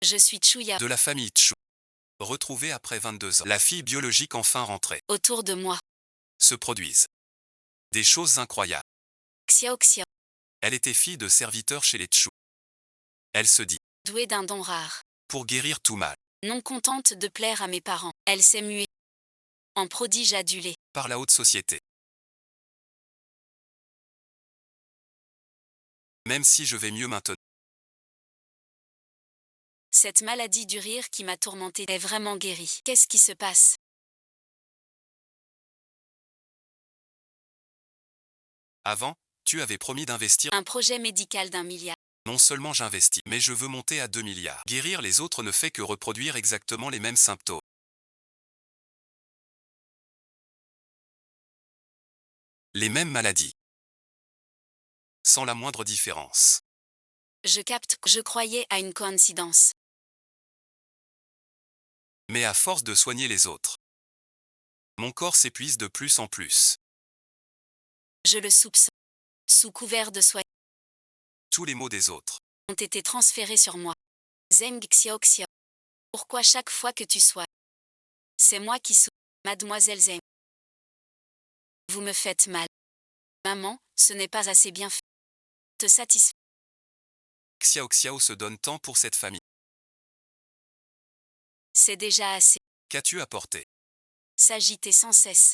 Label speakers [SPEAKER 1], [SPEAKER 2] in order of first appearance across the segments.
[SPEAKER 1] Je suis Chouya.
[SPEAKER 2] De la famille Tchou. Retrouvée après 22 ans. La fille biologique enfin rentrée.
[SPEAKER 1] Autour de moi.
[SPEAKER 2] Se produisent des choses incroyables.
[SPEAKER 1] Xiao Xia.
[SPEAKER 2] Elle était fille de serviteur chez les Tchou. Elle se dit,
[SPEAKER 1] Douée d'un don rare.
[SPEAKER 2] pour guérir tout mal,
[SPEAKER 1] Non contente de plaire à mes parents. Elle s'est muée. En prodige adulé.
[SPEAKER 2] par la haute société. Même si je vais mieux maintenant.
[SPEAKER 1] Cette maladie du rire qui m'a tourmentée est vraiment guérie. Qu'est-ce qui se passe?
[SPEAKER 2] Avant, tu avais promis d'investir.
[SPEAKER 1] Un projet médical d'1 milliard.
[SPEAKER 2] Non seulement j'investis, mais je veux monter à 2 milliards. Guérir les autres ne fait que reproduire exactement les mêmes symptômes. Les mêmes maladies. Sans la moindre différence.
[SPEAKER 1] Je capte. Je croyais à une coïncidence.
[SPEAKER 2] Mais à force de soigner les autres, mon corps s'épuise de plus en plus.
[SPEAKER 1] Je le soupçonne. Sous couvert de soins,
[SPEAKER 2] Tous les maux des autres.
[SPEAKER 1] ont été transférés sur moi. Zeng Xiao Xia. Pourquoi chaque fois que tu sois, c'est moi qui souffre, mademoiselle Zeng. Vous me faites mal. Maman, ce n'est pas assez bien fait. Te satisfait.
[SPEAKER 2] Xiao Xiao se donne tant pour cette famille.
[SPEAKER 1] C'est déjà assez.
[SPEAKER 2] Qu'as-tu apporté?
[SPEAKER 1] S'agiter sans cesse.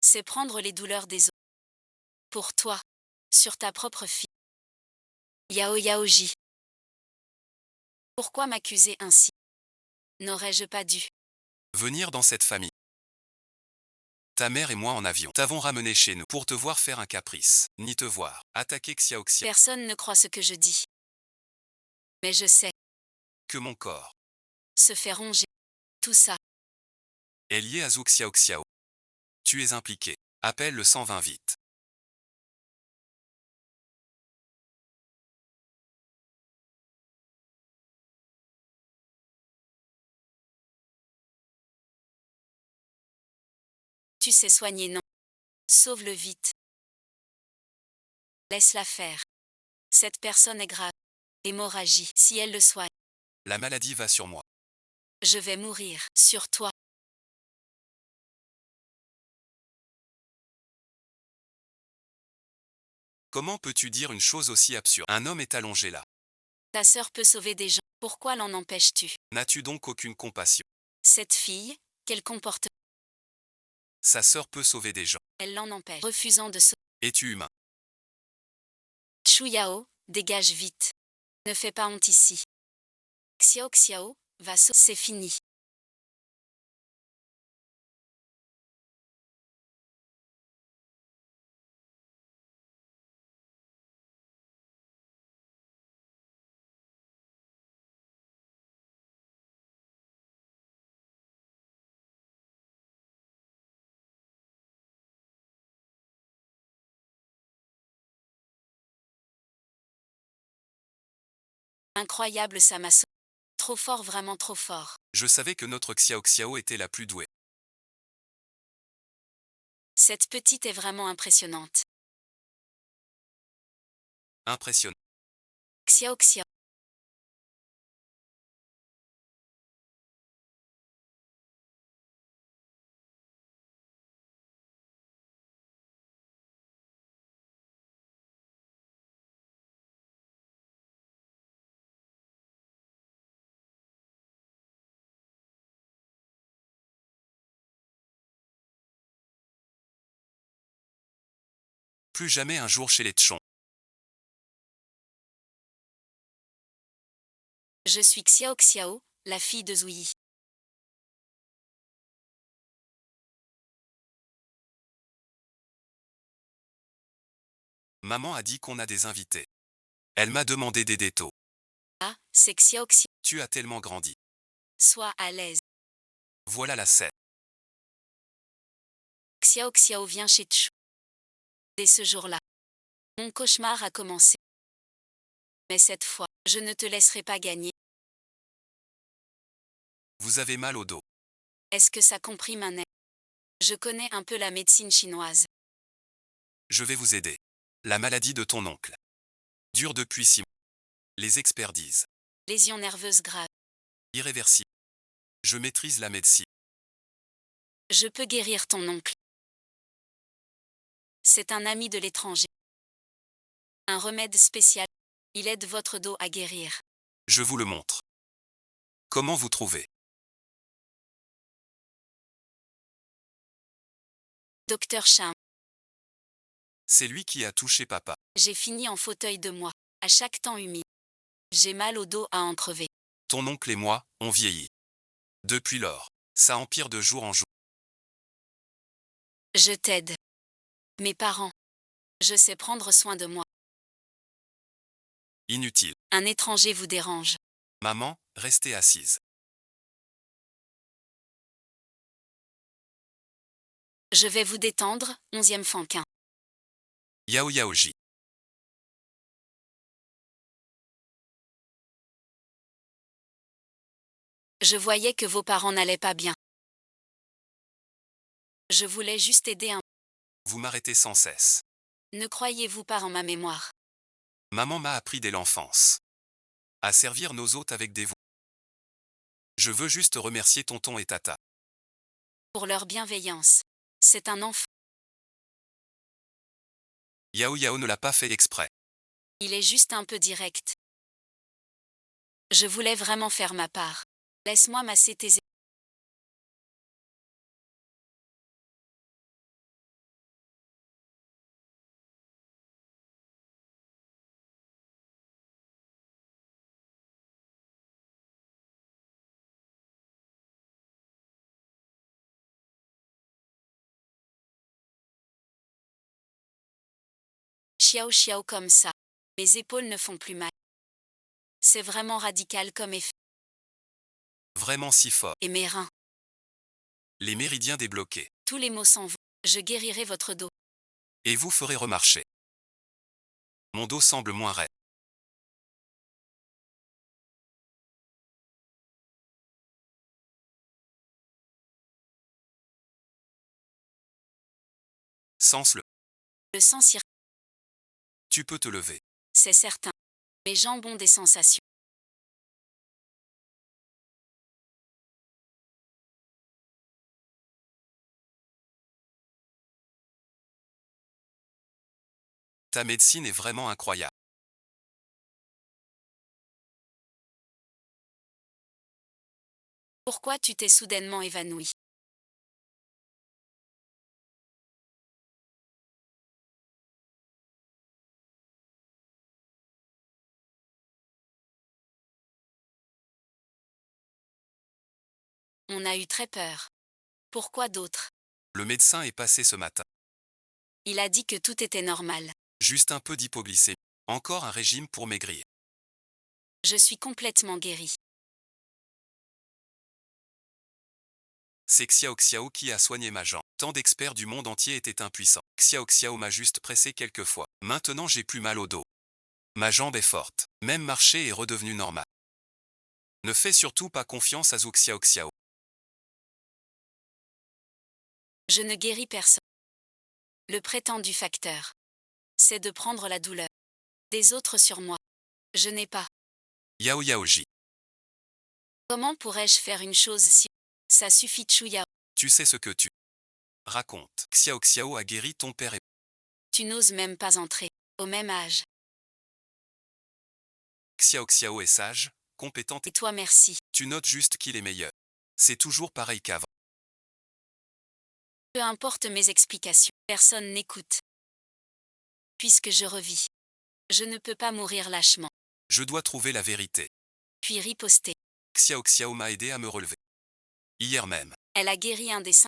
[SPEAKER 1] C'est prendre les douleurs des autres. Pour toi. Sur ta propre fille. Yao Yaoji. Pourquoi m'accuser ainsi? N'aurais-je pas dû?
[SPEAKER 2] Venir dans cette famille. Ta mère et moi en avion t'avons ramené chez nous pour te voir faire un caprice, ni te voir attaquer Xiao Xia.
[SPEAKER 1] Personne ne croit ce que je dis. Mais je sais.
[SPEAKER 2] Que mon corps
[SPEAKER 1] Se fait ronger. Tout ça.
[SPEAKER 2] est lié à Zhu Xiao Xiao. Tu es impliqué. Appelle le 120 vite.
[SPEAKER 1] Tu sais soigner, non. Sauve-le vite. Laisse-la faire. Cette personne est grave. Hémorragie. Si elle le soigne,
[SPEAKER 2] La maladie va sur moi.
[SPEAKER 1] je vais mourir. Sur toi.
[SPEAKER 2] Comment peux-tu dire une chose aussi absurde? Un homme est allongé là.
[SPEAKER 1] Ta sœur peut sauver des gens. Pourquoi l'en empêches-tu?
[SPEAKER 2] N'as-tu donc aucune compassion?
[SPEAKER 1] Cette fille, quel comportement?
[SPEAKER 2] Sa sœur peut sauver des gens.
[SPEAKER 1] Elle l'en empêche. Refusant de sauver.
[SPEAKER 2] Es-tu humain?
[SPEAKER 1] Chu Yao, dégage vite. Ne fais pas honte ici. Xiao Xiao, va sauver. C'est fini. Incroyable, ça m'a sauvé. Trop fort, vraiment trop fort.
[SPEAKER 2] Je savais que notre Xiao Xiao était la plus douée.
[SPEAKER 1] Cette petite est vraiment impressionnante.
[SPEAKER 2] Impressionnant.
[SPEAKER 1] Xiao Xiao.
[SPEAKER 2] Plus jamais un jour chez les Tchon.
[SPEAKER 1] Je suis Xiao Xiao, la fille de Zouyi.
[SPEAKER 2] Maman a dit qu'on a des invités. Elle m'a demandé des détos.
[SPEAKER 1] Ah, c'est Xiao Xiao.
[SPEAKER 2] Tu as tellement grandi.
[SPEAKER 1] Sois à l'aise.
[SPEAKER 2] Voilà la scène.
[SPEAKER 1] Xiao Xiao vient chez Chu. Dès ce jour-là, mon cauchemar a commencé. Mais cette fois, je ne te laisserai pas gagner.
[SPEAKER 2] Vous avez mal au dos.
[SPEAKER 1] Est-ce que ça comprime un nerf? Je connais un peu la médecine chinoise.
[SPEAKER 2] Je vais vous aider. La maladie de ton oncle. Dure depuis 6 mois. Les experts disent.
[SPEAKER 1] Lésion nerveuse grave.
[SPEAKER 2] Irréversible. Je maîtrise la médecine.
[SPEAKER 1] Je peux guérir ton oncle. C'est un ami de l'étranger. Un remède spécial. Il aide votre dos à guérir.
[SPEAKER 2] Je vous le montre. Comment vous trouvez?
[SPEAKER 1] Docteur Charme.
[SPEAKER 2] C'est lui qui a touché papa.
[SPEAKER 1] J'ai fini en fauteuil de moi. À chaque temps humide. J'ai mal au dos à en crever.
[SPEAKER 2] Ton oncle et moi, on vieillit. Depuis lors, ça empire de jour en jour.
[SPEAKER 1] Je t'aide. Mes parents. Je sais prendre soin de moi.
[SPEAKER 2] Inutile.
[SPEAKER 1] Un étranger vous dérange.
[SPEAKER 2] Maman, restez assise.
[SPEAKER 1] Je vais vous détendre, 11e Fanquin.
[SPEAKER 2] Yao Yaoji.
[SPEAKER 1] Je voyais que vos parents n'allaient pas bien. Je voulais juste aider un.
[SPEAKER 2] Vous m'arrêtez sans cesse.
[SPEAKER 1] Ne croyez-vous pas en ma mémoire?
[SPEAKER 2] Maman m'a appris dès l'enfance à servir nos hôtes avec dévouement. Je veux juste remercier tonton et tata.
[SPEAKER 1] Pour leur bienveillance. C'est un enfant.
[SPEAKER 2] Yao Yao ne l'a pas fait exprès.
[SPEAKER 1] Il est juste un peu direct. Je voulais vraiment faire ma part. Laisse-moi masser tes. Chiao chiao comme ça. Mes épaules ne font plus mal. C'est vraiment radical comme effet.
[SPEAKER 2] Vraiment si fort.
[SPEAKER 1] Et mes reins.
[SPEAKER 2] Les méridiens débloqués.
[SPEAKER 1] Tous les maux s'en vont. Je guérirai votre dos.
[SPEAKER 2] Et vous ferez remarcher. Mon dos semble moins raide. Sens le.
[SPEAKER 1] Le sang circule.
[SPEAKER 2] Tu peux te lever.
[SPEAKER 1] C'est certain. Mes jambes ont des sensations.
[SPEAKER 2] Ta médecine est vraiment incroyable.
[SPEAKER 1] Pourquoi tu t'es soudainement évanoui? On a eu très peur. Pourquoi d'autres?
[SPEAKER 2] Le médecin est passé ce matin.
[SPEAKER 1] Il a dit que tout était normal.
[SPEAKER 2] Juste un peu d'hypoglycémie. Encore un régime pour maigrir.
[SPEAKER 1] Je suis complètement guérie.
[SPEAKER 2] C'est Xiao Xiao qui a soigné ma jambe. Tant d'experts du monde entier étaient impuissants. Xiao Xiao m'a juste pressé quelques fois. Maintenant j'ai plus mal au dos. Ma jambe est forte. Même marcher est redevenu normal. Ne fais surtout pas confiance à Zhu Xiao Xiao.
[SPEAKER 1] Je ne guéris personne. Le prétendu facteur. C'est de prendre la douleur des autres sur moi. Je n'ai pas.
[SPEAKER 2] Yao Yaoji.
[SPEAKER 1] Comment pourrais-je faire une chose si. Ça suffit Chouya.
[SPEAKER 2] Tu sais ce que tu racontes. Xiao Xiao a guéri ton père et
[SPEAKER 1] Tu n'oses même pas entrer. Au même âge.
[SPEAKER 2] Xiao Xiao est sage, compétent
[SPEAKER 1] Et
[SPEAKER 2] et
[SPEAKER 1] toi merci.
[SPEAKER 2] tu notes juste qu'il est meilleur. C'est toujours pareil qu'avant.
[SPEAKER 1] Peu importe mes explications. Personne n'écoute. Puisque je revis. Je ne peux pas mourir lâchement.
[SPEAKER 2] Je dois trouver la vérité.
[SPEAKER 1] Puis riposter.
[SPEAKER 2] Xiao Xiao m'a aidé à me relever. Hier même,
[SPEAKER 1] Elle a guéri un des 5.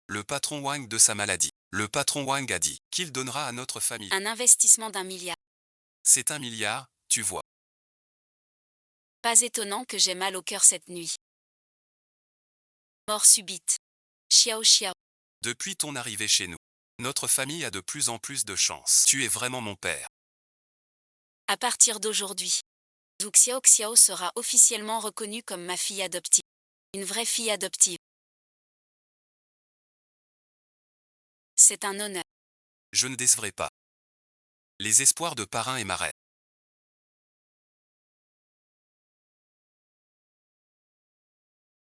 [SPEAKER 2] le patron Wang de sa maladie. Le patron Wang a dit qu'il donnera à notre famille.
[SPEAKER 1] Un investissement d'1 milliard.
[SPEAKER 2] C'est 1 milliard, tu vois.
[SPEAKER 1] Pas étonnant que j'ai mal au cœur cette nuit. Mort subite. Chiao chiao.
[SPEAKER 2] Depuis ton arrivée chez nous, notre famille a de plus en plus de chance. Tu es vraiment mon père.
[SPEAKER 1] À partir d'aujourd'hui, Zhu Xiao Xiao sera officiellement reconnue comme ma fille adoptive. Une vraie fille adoptive. C'est un honneur.
[SPEAKER 2] Je ne décevrai pas. Les espoirs de parrain et marraine.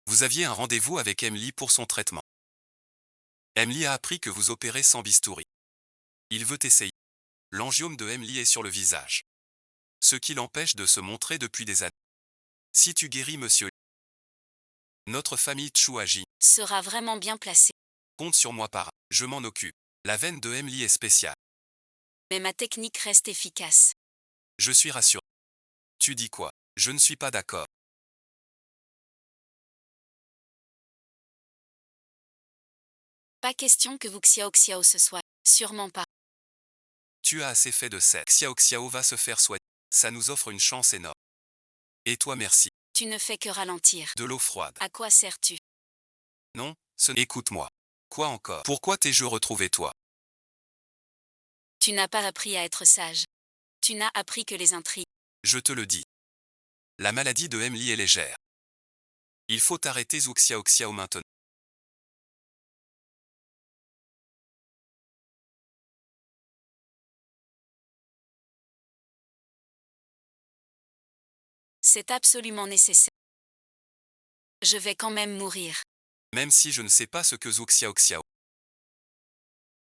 [SPEAKER 2] Vous aviez un rendez-vous avec Emily pour son traitement. Emily a appris que vous opérez sans bistouri. Il veut essayer. L'angiome de Emily est sur le visage. Ce qui l'empêche de se montrer depuis des années. Si tu guéris monsieur, notre famille Tchou agit.
[SPEAKER 1] Sera vraiment bien placé.
[SPEAKER 2] Compte sur moi parrain. Je m'en occupe. La veine de Emily est spéciale.
[SPEAKER 1] Mais ma technique reste efficace.
[SPEAKER 2] Je suis rassuré. Tu dis quoi? Je ne suis pas d'accord.
[SPEAKER 1] Pas question que vous Xiao ce soit. Sûrement pas.
[SPEAKER 2] Tu as assez fait de sexe. Xiao va se faire soigner. Ça nous offre une chance énorme. Et toi merci.
[SPEAKER 1] Tu ne fais que ralentir.
[SPEAKER 2] De l'eau froide.
[SPEAKER 1] À quoi sers-tu?
[SPEAKER 2] Non, Écoute-moi. Quoi encore? Pourquoi t'ai-je retrouvé toi?
[SPEAKER 1] Tu n'as pas appris à être sage. Tu n'as appris que les intrigues.
[SPEAKER 2] Je te le dis. La maladie de Emily est légère. Il faut arrêter Zhu Xiao maintenant.
[SPEAKER 1] C'est absolument nécessaire. Je vais quand même mourir.
[SPEAKER 2] Même si je ne sais pas ce que Zhu Xiao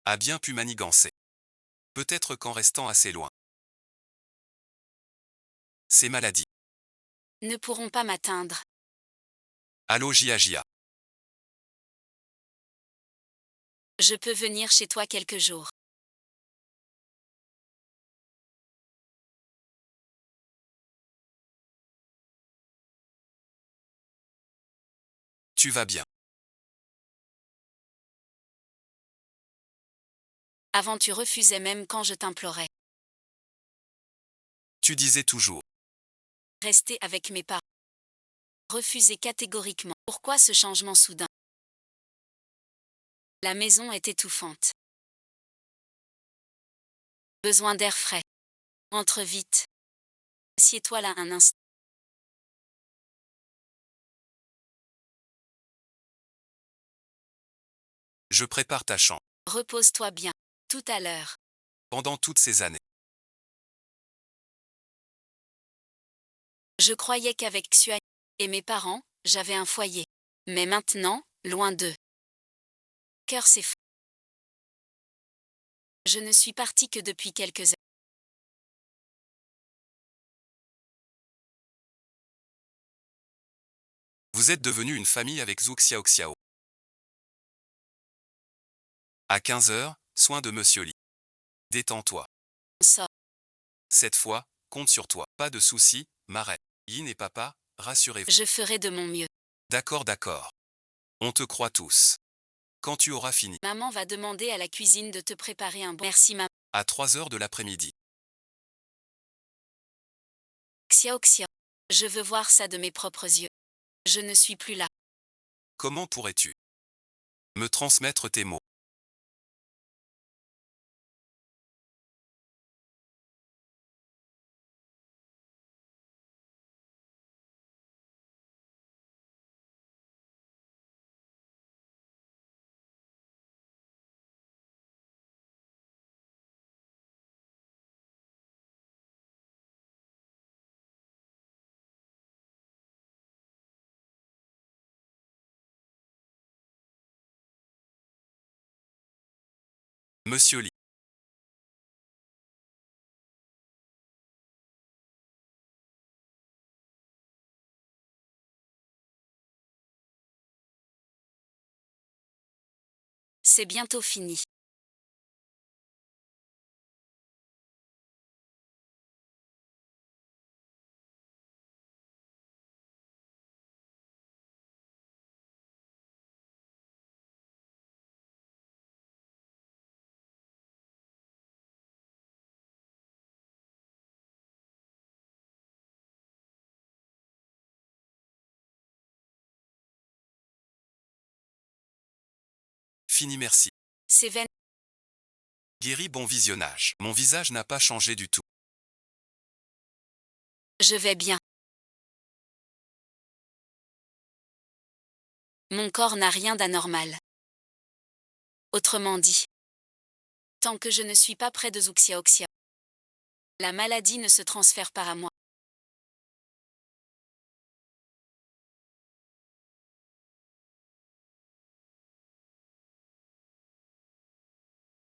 [SPEAKER 2] a bien pu manigancer. Peut-être qu'en restant assez loin. Ces maladies.
[SPEAKER 1] Ne pourront pas m'atteindre.
[SPEAKER 2] Allô Jia.
[SPEAKER 1] Je peux venir chez toi quelques jours.
[SPEAKER 2] Tu vas bien.
[SPEAKER 1] Avant tu refusais même quand je t'implorais.
[SPEAKER 2] Tu disais toujours.
[SPEAKER 1] Rester avec mes parents. Refuser catégoriquement. Pourquoi ce changement soudain? La maison est étouffante. Besoin d'air frais. Entre vite. Assieds-toi là un instant.
[SPEAKER 2] Je prépare ta chambre.
[SPEAKER 1] Repose-toi bien. Tout à l'heure.
[SPEAKER 2] Pendant toutes ces années.
[SPEAKER 1] Je croyais qu'avec Xue et mes parents, j'avais un foyer. Mais maintenant, loin d'eux. Cœur c'est fou. Je ne suis partie que depuis quelques heures.
[SPEAKER 2] Vous êtes devenu une famille avec Zhu Xiao. À 15h, soin de Monsieur Li. Détends-toi.
[SPEAKER 1] Sort.
[SPEAKER 2] Cette fois, compte sur toi. Pas de soucis, Marais. Yin et papa, rassurez-vous.
[SPEAKER 1] Je ferai de mon mieux.
[SPEAKER 2] D'accord. On te croit tous. Quand tu auras fini.
[SPEAKER 1] Maman va demander à la cuisine de te préparer un bon. Merci maman.
[SPEAKER 2] À 3h de l'après-midi.
[SPEAKER 1] Xiao. Je veux voir ça de mes propres yeux. Je ne suis plus là.
[SPEAKER 2] Comment pourrais-tu me transmettre tes mots? Monsieur Li.
[SPEAKER 1] C'est bientôt fini.
[SPEAKER 2] Fini merci.
[SPEAKER 1] C'est vain.
[SPEAKER 2] Guéri bon visionnage. Mon visage n'a pas changé du tout.
[SPEAKER 1] Je vais bien. Mon corps n'a rien d'anormal. Autrement dit, tant que je ne suis pas près de Zhu Xiao, La maladie ne se transfère pas à moi.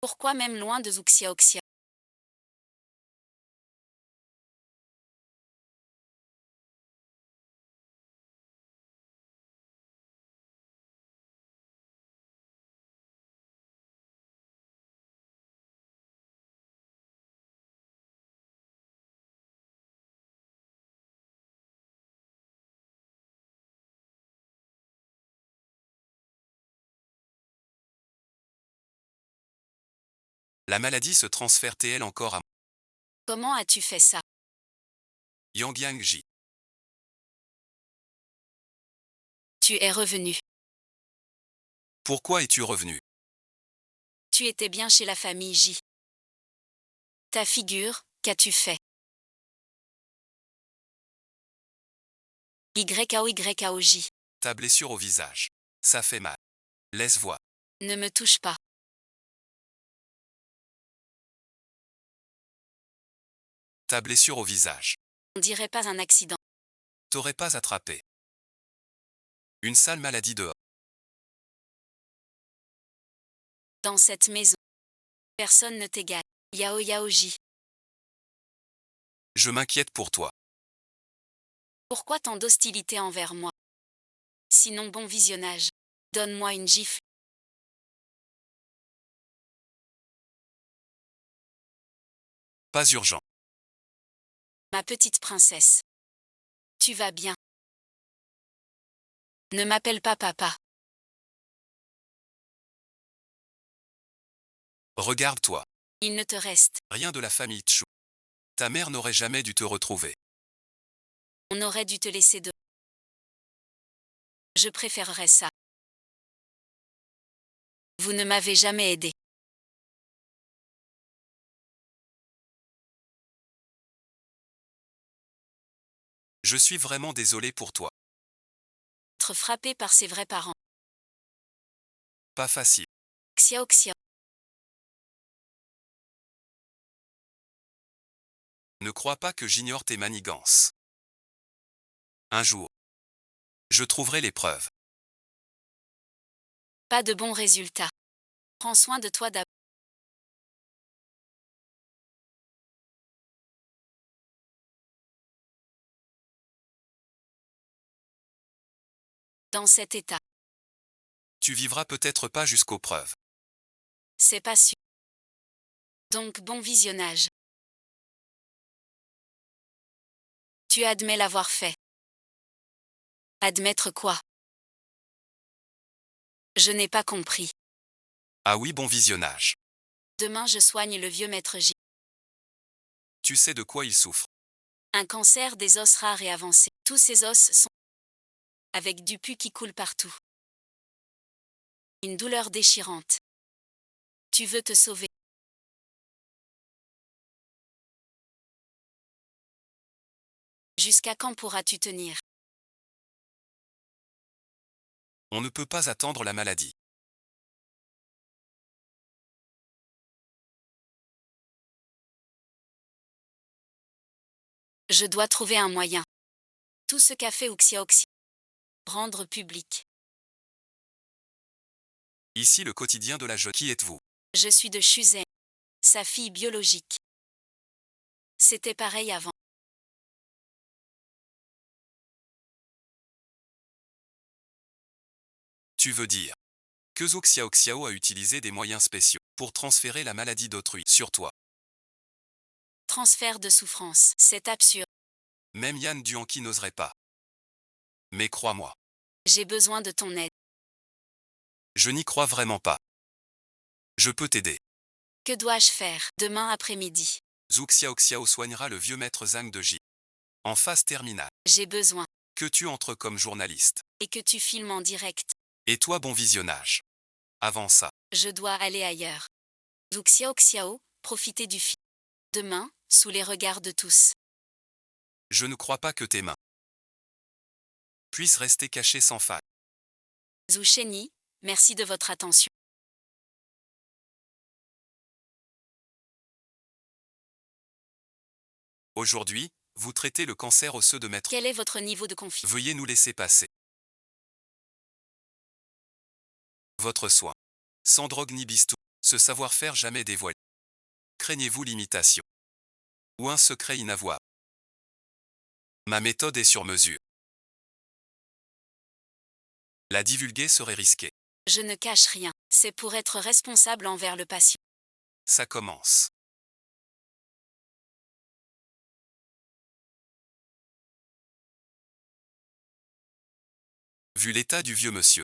[SPEAKER 1] Pourquoi même loin de Zuxia?
[SPEAKER 2] La maladie se transfère-t-elle encore à
[SPEAKER 1] Comment as-tu fait ça?
[SPEAKER 2] Yang Ji?
[SPEAKER 1] Tu es revenu.
[SPEAKER 2] Pourquoi es-tu revenu?
[SPEAKER 1] Tu étais bien chez la famille J. Ta figure, qu'as-tu fait? YAOYAOJ.
[SPEAKER 2] Ta blessure au visage. Ça fait mal. Laisse voir.
[SPEAKER 1] Ne me touche pas.
[SPEAKER 2] Ta blessure au visage.
[SPEAKER 1] On dirait pas un accident.
[SPEAKER 2] T'aurais pas attrapé une sale maladie dehors.
[SPEAKER 1] Dans cette maison, personne ne t'égale. Yaoyaoji.
[SPEAKER 2] Je m'inquiète pour toi.
[SPEAKER 1] Pourquoi tant d'hostilité envers moi? Sinon bon visionnage. Donne-moi une gifle.
[SPEAKER 2] Pas urgent.
[SPEAKER 1] Ma petite princesse. Tu vas bien. Ne m'appelle pas papa.
[SPEAKER 2] Regarde-toi.
[SPEAKER 1] Il ne te reste.
[SPEAKER 2] Rien de la famille Tchou. Ta mère n'aurait jamais dû te retrouver.
[SPEAKER 1] On aurait dû te laisser de. Je préférerais ça. Vous ne m'avez jamais aidé.
[SPEAKER 2] Je suis vraiment désolé pour toi.
[SPEAKER 1] Être frappé par ses vrais parents.
[SPEAKER 2] Pas facile.
[SPEAKER 1] Xia.
[SPEAKER 2] Ne crois pas que j'ignore tes manigances. Un jour, je trouverai les preuves.
[SPEAKER 1] Pas de bons résultats. Prends soin de toi d'abord. Dans cet état.
[SPEAKER 2] Tu vivras peut-être pas jusqu'aux preuves.
[SPEAKER 1] C'est pas sûr. Donc bon visionnage. Tu admets l'avoir fait. Admettre quoi? Je n'ai pas compris.
[SPEAKER 2] Ah oui, bon visionnage.
[SPEAKER 1] Demain je soigne le vieux maître J.
[SPEAKER 2] Tu sais de quoi il souffre.
[SPEAKER 1] Un cancer des os rares et avancé. Tous ces os sont avec du pus qui coule partout. Une douleur déchirante. Tu veux te sauver. Jusqu'à quand pourras-tu tenir?
[SPEAKER 2] On ne peut pas attendre la maladie.
[SPEAKER 1] Je dois trouver un moyen. Tout ce qu'a fait Uxia. Rendre public.
[SPEAKER 2] Ici le quotidien de la jeune. Qui êtes-vous?
[SPEAKER 1] Je suis de Shuzhen, sa fille biologique. C'était pareil avant.
[SPEAKER 2] Tu veux dire que Zhou Xiaoxiao a utilisé des moyens spéciaux pour transférer la maladie d'autrui sur toi.
[SPEAKER 1] Transfert de souffrance. C'est absurde.
[SPEAKER 2] Même Yan Duanqi n'oserait pas. Mais crois-moi,
[SPEAKER 1] J'ai besoin de ton aide.
[SPEAKER 2] je n'y crois vraiment pas. Je peux t'aider.
[SPEAKER 1] Que dois-je faire demain après-midi?
[SPEAKER 2] Zhou Xiaoxiao soignera le vieux maître Zhang de Ji. En phase terminale.
[SPEAKER 1] J'ai besoin.
[SPEAKER 2] Que tu entres comme journaliste.
[SPEAKER 1] Et que tu filmes en direct.
[SPEAKER 2] Et toi bon visionnage. Avant ça,
[SPEAKER 1] Je dois aller ailleurs. Xiao, profitez du film. Demain, sous les regards de tous.
[SPEAKER 2] je ne crois pas que tes mains puissent rester cachées sans faille.
[SPEAKER 1] Zhu Shenyi, merci de votre attention.
[SPEAKER 2] Aujourd'hui, vous traitez le cancer osseux de maître.
[SPEAKER 1] Quel est votre niveau de confiance?
[SPEAKER 2] Veuillez nous laisser passer. Votre soin. Sans drogue ni bistou. Ce savoir-faire jamais dévoilé. Craignez-vous l'imitation? Ou un secret inavouable? Ma méthode est sur mesure. La divulguer serait risqué.
[SPEAKER 1] Je ne cache rien. C'est pour être responsable envers le patient.
[SPEAKER 2] Ça commence. Vu l'état du vieux monsieur.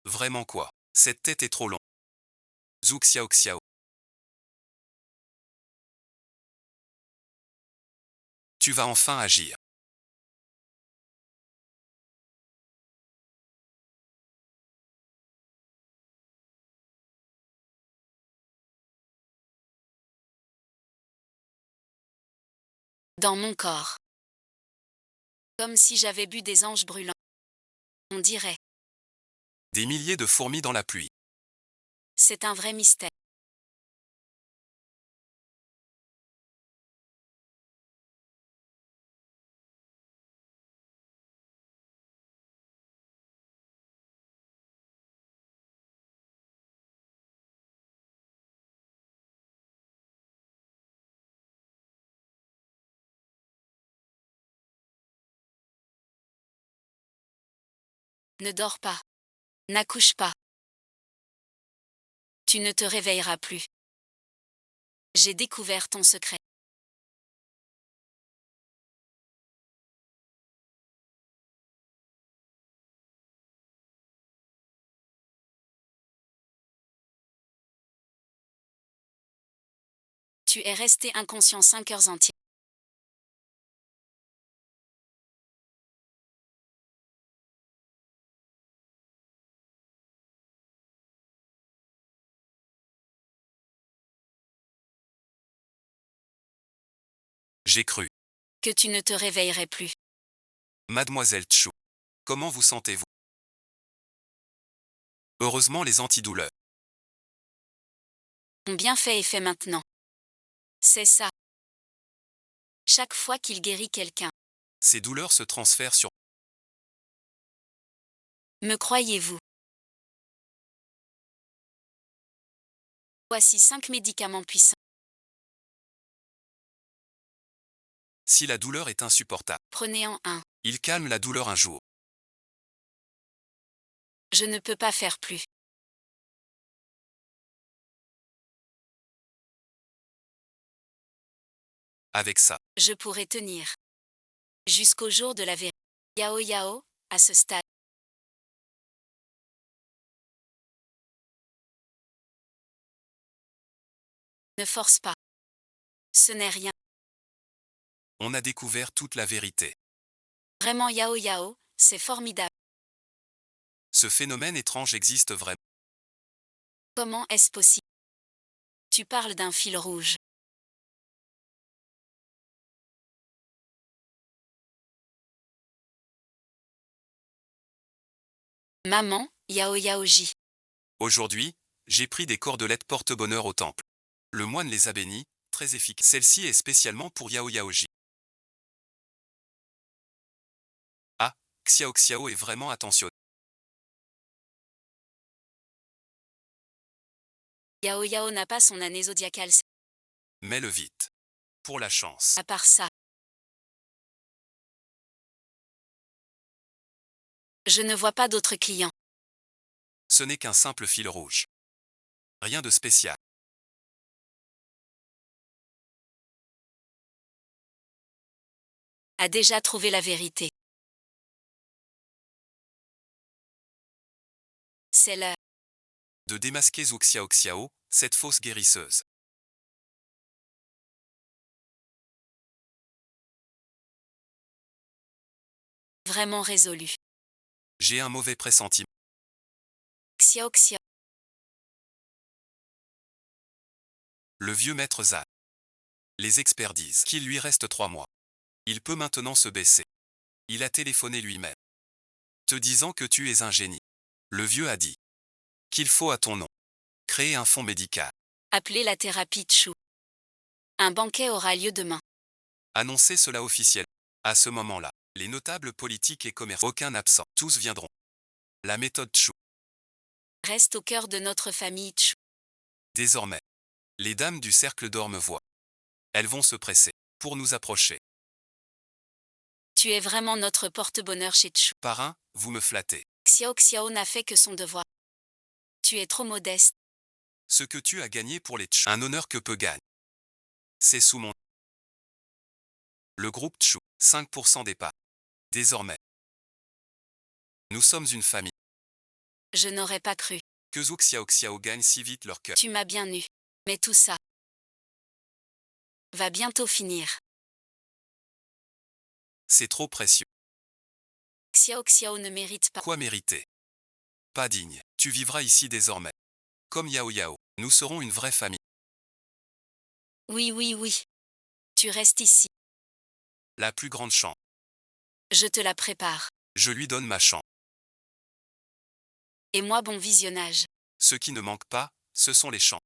[SPEAKER 2] Vraiment quoi? Cette tête est trop longue. Zhu Xiao Xiao. Tu vas enfin agir.
[SPEAKER 1] Dans mon corps. Comme si j'avais bu des anges brûlants. On dirait.
[SPEAKER 2] Des milliers de fourmis dans la pluie.
[SPEAKER 1] C'est un vrai mystère. Ne dors pas. N'accouche pas. Tu ne te réveilleras plus. J'ai découvert ton secret. Tu es resté inconscient 5 heures entières.
[SPEAKER 2] J'ai cru.
[SPEAKER 1] Que tu ne te réveillerais plus.
[SPEAKER 2] Mademoiselle Chou. Comment vous sentez-vous? Heureusement les antidouleurs.
[SPEAKER 1] Ont bien fait effet maintenant. C'est ça. Chaque fois qu'il guérit quelqu'un.
[SPEAKER 2] Ces douleurs se transfèrent sur.
[SPEAKER 1] Me croyez-vous? Voici 5 médicaments puissants.
[SPEAKER 2] Si la douleur est insupportable.
[SPEAKER 1] Prenez-en un.
[SPEAKER 2] Il calme la douleur un jour.
[SPEAKER 1] Je ne peux pas faire plus.
[SPEAKER 2] Avec ça.
[SPEAKER 1] Je pourrais tenir. Jusqu'au jour de la vérité. Yao Yao, à ce stade. Ne force pas. Ce n'est rien.
[SPEAKER 2] On a découvert toute la vérité.
[SPEAKER 1] Vraiment Yao Yao, c'est formidable.
[SPEAKER 2] Ce phénomène étrange existe vraiment.
[SPEAKER 1] Comment est-ce possible? Tu parles d'un fil rouge. Maman, Yao Yaoji.
[SPEAKER 2] Aujourd'hui, j'ai pris des cordelettes porte-bonheur au temple. Le moine les a bénies, très efficaces. Celle-ci est spécialement pour Yao Yaoji. Ah, Xiao Xiao est vraiment attentionné.
[SPEAKER 1] Yao Yao n'a pas son année zodiacale.
[SPEAKER 2] Mets-le vite. Pour la chance.
[SPEAKER 1] À part ça. Je ne vois pas d'autres clients.
[SPEAKER 2] Ce n'est qu'un simple fil rouge. Rien de spécial.
[SPEAKER 1] A déjà trouvé la vérité. C'est l'heure.
[SPEAKER 2] De démasquer Zhu Xiao Xiao, cette fausse guérisseuse.
[SPEAKER 1] Vraiment résolu.
[SPEAKER 2] J'ai un mauvais pressentiment.
[SPEAKER 1] Xiao Xiao.
[SPEAKER 2] Le vieux maître Za. Les experts disent qu'il lui reste 3 mois. Il peut maintenant se baisser. Il a téléphoné lui-même. Te disant que tu es un génie. Le vieux a dit qu'il faut à ton nom créer un fonds médical.
[SPEAKER 1] Appelez la thérapie Chou. Un banquet aura lieu demain.
[SPEAKER 2] Annoncez cela officiellement. À ce moment-là, les notables politiques et commerçants, aucun absent, tous viendront. La méthode Chou.
[SPEAKER 1] Reste au cœur de notre famille Chou.
[SPEAKER 2] Désormais, les dames du cercle d'or me voient. Elles vont se presser pour nous approcher.
[SPEAKER 1] Tu es vraiment notre porte-bonheur chez Chou.
[SPEAKER 2] Parrain, vous me flattez.
[SPEAKER 1] Xiao Xiao n'a fait que son devoir. Tu es trop modeste.
[SPEAKER 2] Ce que tu as gagné pour les Tchou, un honneur que peu gagne. C'est sous mon... Le groupe Tchou, 5% des parts. Désormais, nous sommes une famille.
[SPEAKER 1] Je n'aurais pas cru.
[SPEAKER 2] Que Zhou Xiao Xiao gagne si vite leur cœur.
[SPEAKER 1] Tu m'as bien eu. Mais tout ça va bientôt finir.
[SPEAKER 2] C'est trop précieux.
[SPEAKER 1] Xiao Xiao ne mérite pas.
[SPEAKER 2] Quoi mériter? Pas digne. Tu vivras ici désormais. Comme Yao Yao, nous serons une vraie famille.
[SPEAKER 1] Oui, oui, oui. Tu restes ici.
[SPEAKER 2] La plus grande chambre.
[SPEAKER 1] Je te la prépare.
[SPEAKER 2] Je lui donne ma chambre.
[SPEAKER 1] Et moi bon visionnage.
[SPEAKER 2] Ce qui ne manque pas, ce sont les chambres.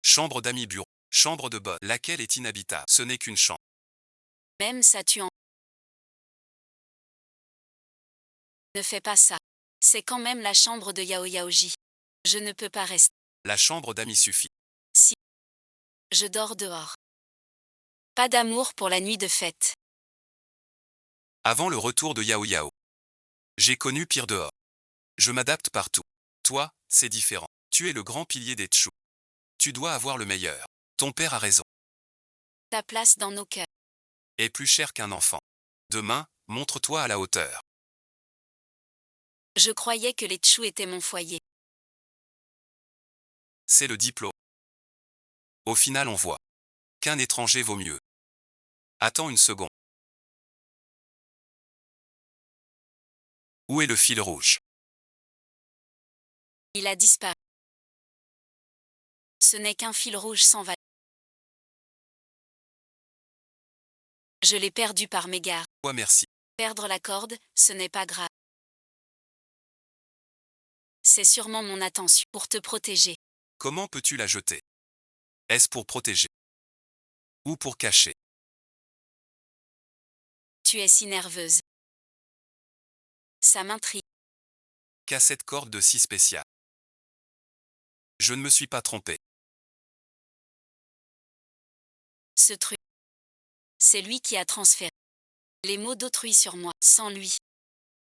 [SPEAKER 2] Chambre d'amis bureau. Chambre de bonne. Laquelle est inhabitable. Ce n'est qu'une chambre.
[SPEAKER 1] Même ça tu en... Ne fais pas ça. C'est quand même la chambre de Yao Yaoji. Je ne peux pas rester.
[SPEAKER 2] La chambre d'amis suffit.
[SPEAKER 1] Si. Je dors dehors. Pas d'amour pour la nuit de fête.
[SPEAKER 2] Avant le retour de Yao Yao. J'ai connu pire dehors. Je m'adapte partout. Toi, c'est différent. Tu es le grand pilier des Tchou. Tu dois avoir le meilleur. Ton père a raison.
[SPEAKER 1] Ta place dans nos cœurs.
[SPEAKER 2] Est plus cher qu'un enfant. Demain, montre-toi à la hauteur.
[SPEAKER 1] Je croyais que les Tchou étaient mon foyer.
[SPEAKER 2] C'est le diplôme. Au final, on voit qu'un étranger vaut mieux. Attends une seconde. Où est le fil rouge?
[SPEAKER 1] Il a disparu. Ce n'est qu'un fil rouge sans valeur. Je l'ai perdu par mégarde.
[SPEAKER 2] Ouais, merci.
[SPEAKER 1] Perdre la corde, ce n'est pas grave. C'est sûrement mon attention pour te protéger.
[SPEAKER 2] Comment peux-tu la jeter? Est-ce pour protéger? Ou pour cacher?
[SPEAKER 1] Tu es si nerveuse. Ça m'intrigue.
[SPEAKER 2] Qu'a cette corde de si spéciale? Je ne me suis pas trompé.
[SPEAKER 1] Ce truc. C'est lui qui a transféré les mots d'autrui sur moi. Sans lui,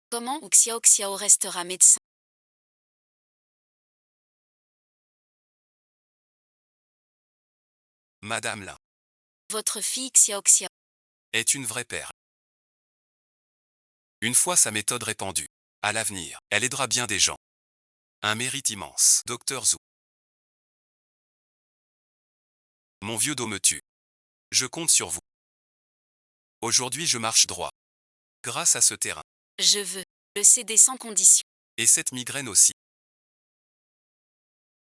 [SPEAKER 1] comment Xiao Xiao restera médecin?
[SPEAKER 2] Madame Lin
[SPEAKER 1] Votre fille Xiao Xiao.
[SPEAKER 2] est une vraie perle. Une fois sa méthode répandue, à l'avenir, elle aidera bien des gens. Un mérite immense. Docteur Zhou. Mon vieux dos me tue. Je compte sur vous. Aujourd'hui je marche droit. Grâce à ce terrain.
[SPEAKER 1] Je veux le céder sans condition.
[SPEAKER 2] Et cette migraine aussi.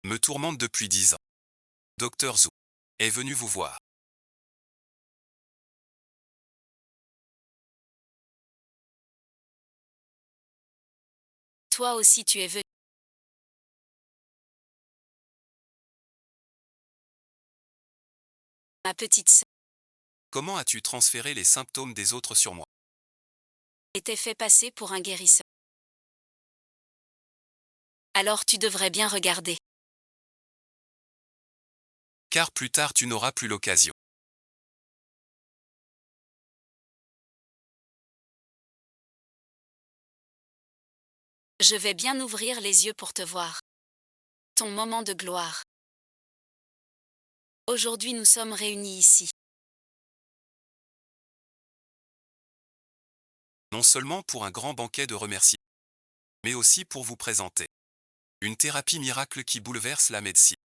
[SPEAKER 2] Me tourmente depuis 10 ans. Docteur Zhou est venu vous voir.
[SPEAKER 1] Toi aussi tu es venu. Ma petite sœur
[SPEAKER 2] Comment as-tu transféré les symptômes des autres sur moi?
[SPEAKER 1] était fait passer pour un guérisseur. Alors tu devrais bien regarder.
[SPEAKER 2] Car plus tard tu n'auras plus l'occasion.
[SPEAKER 1] Je vais bien ouvrir les yeux pour te voir. Ton moment de gloire. Aujourd'hui nous sommes réunis ici.
[SPEAKER 2] Non seulement pour un grand banquet de remerciements, mais aussi pour vous présenter une thérapie miracle qui bouleverse la médecine.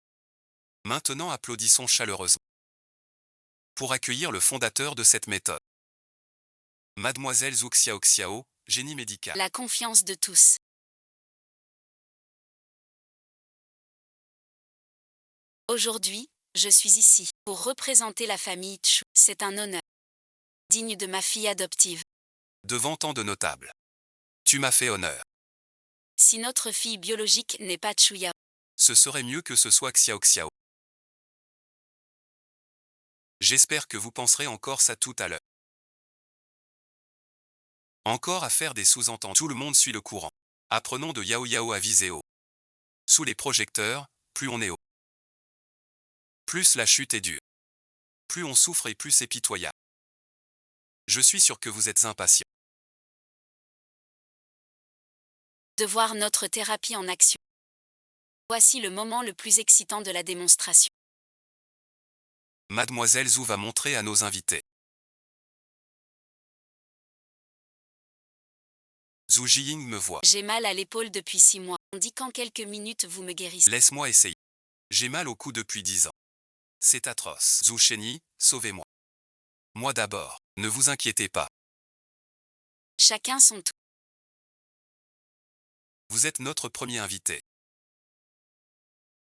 [SPEAKER 2] Maintenant applaudissons chaleureusement pour accueillir le fondateur de cette méthode. Mademoiselle Zhou Xiao Xiao, génie médical.
[SPEAKER 1] La confiance de tous. Aujourd'hui, je suis ici pour représenter la famille Tchou. C'est un honneur. Digne de ma fille adoptive.
[SPEAKER 2] Devant tant de notables. Tu m'as fait honneur.
[SPEAKER 1] Si notre fille biologique n'est pas Tchouya,
[SPEAKER 2] Ce serait mieux que ce soit Xiao Xiao. J'espère que vous penserez encore ça tout à l'heure. Encore à faire des sous-entendus. Tout le monde suit le courant. Apprenons de Yao Yao à Viséo. Sous les projecteurs, plus on est haut. Plus la chute est dure. Plus on souffre et plus c'est pitoyable. Je suis sûr que vous êtes impatient.
[SPEAKER 1] De voir notre thérapie en action. Voici le moment le plus excitant de la démonstration.
[SPEAKER 2] Mademoiselle Zhu va montrer à nos invités. Zhu Jiying me voit.
[SPEAKER 1] J'ai mal à l'épaule depuis 6 mois. On dit qu'en quelques minutes vous me guérissez.
[SPEAKER 2] Laisse-moi essayer. J'ai mal au cou depuis 10 ans. C'est atroce. Zhu Shenyi, sauvez-moi. Moi d'abord. Ne vous inquiétez pas.
[SPEAKER 1] Chacun son tour.
[SPEAKER 2] Vous êtes notre premier invité.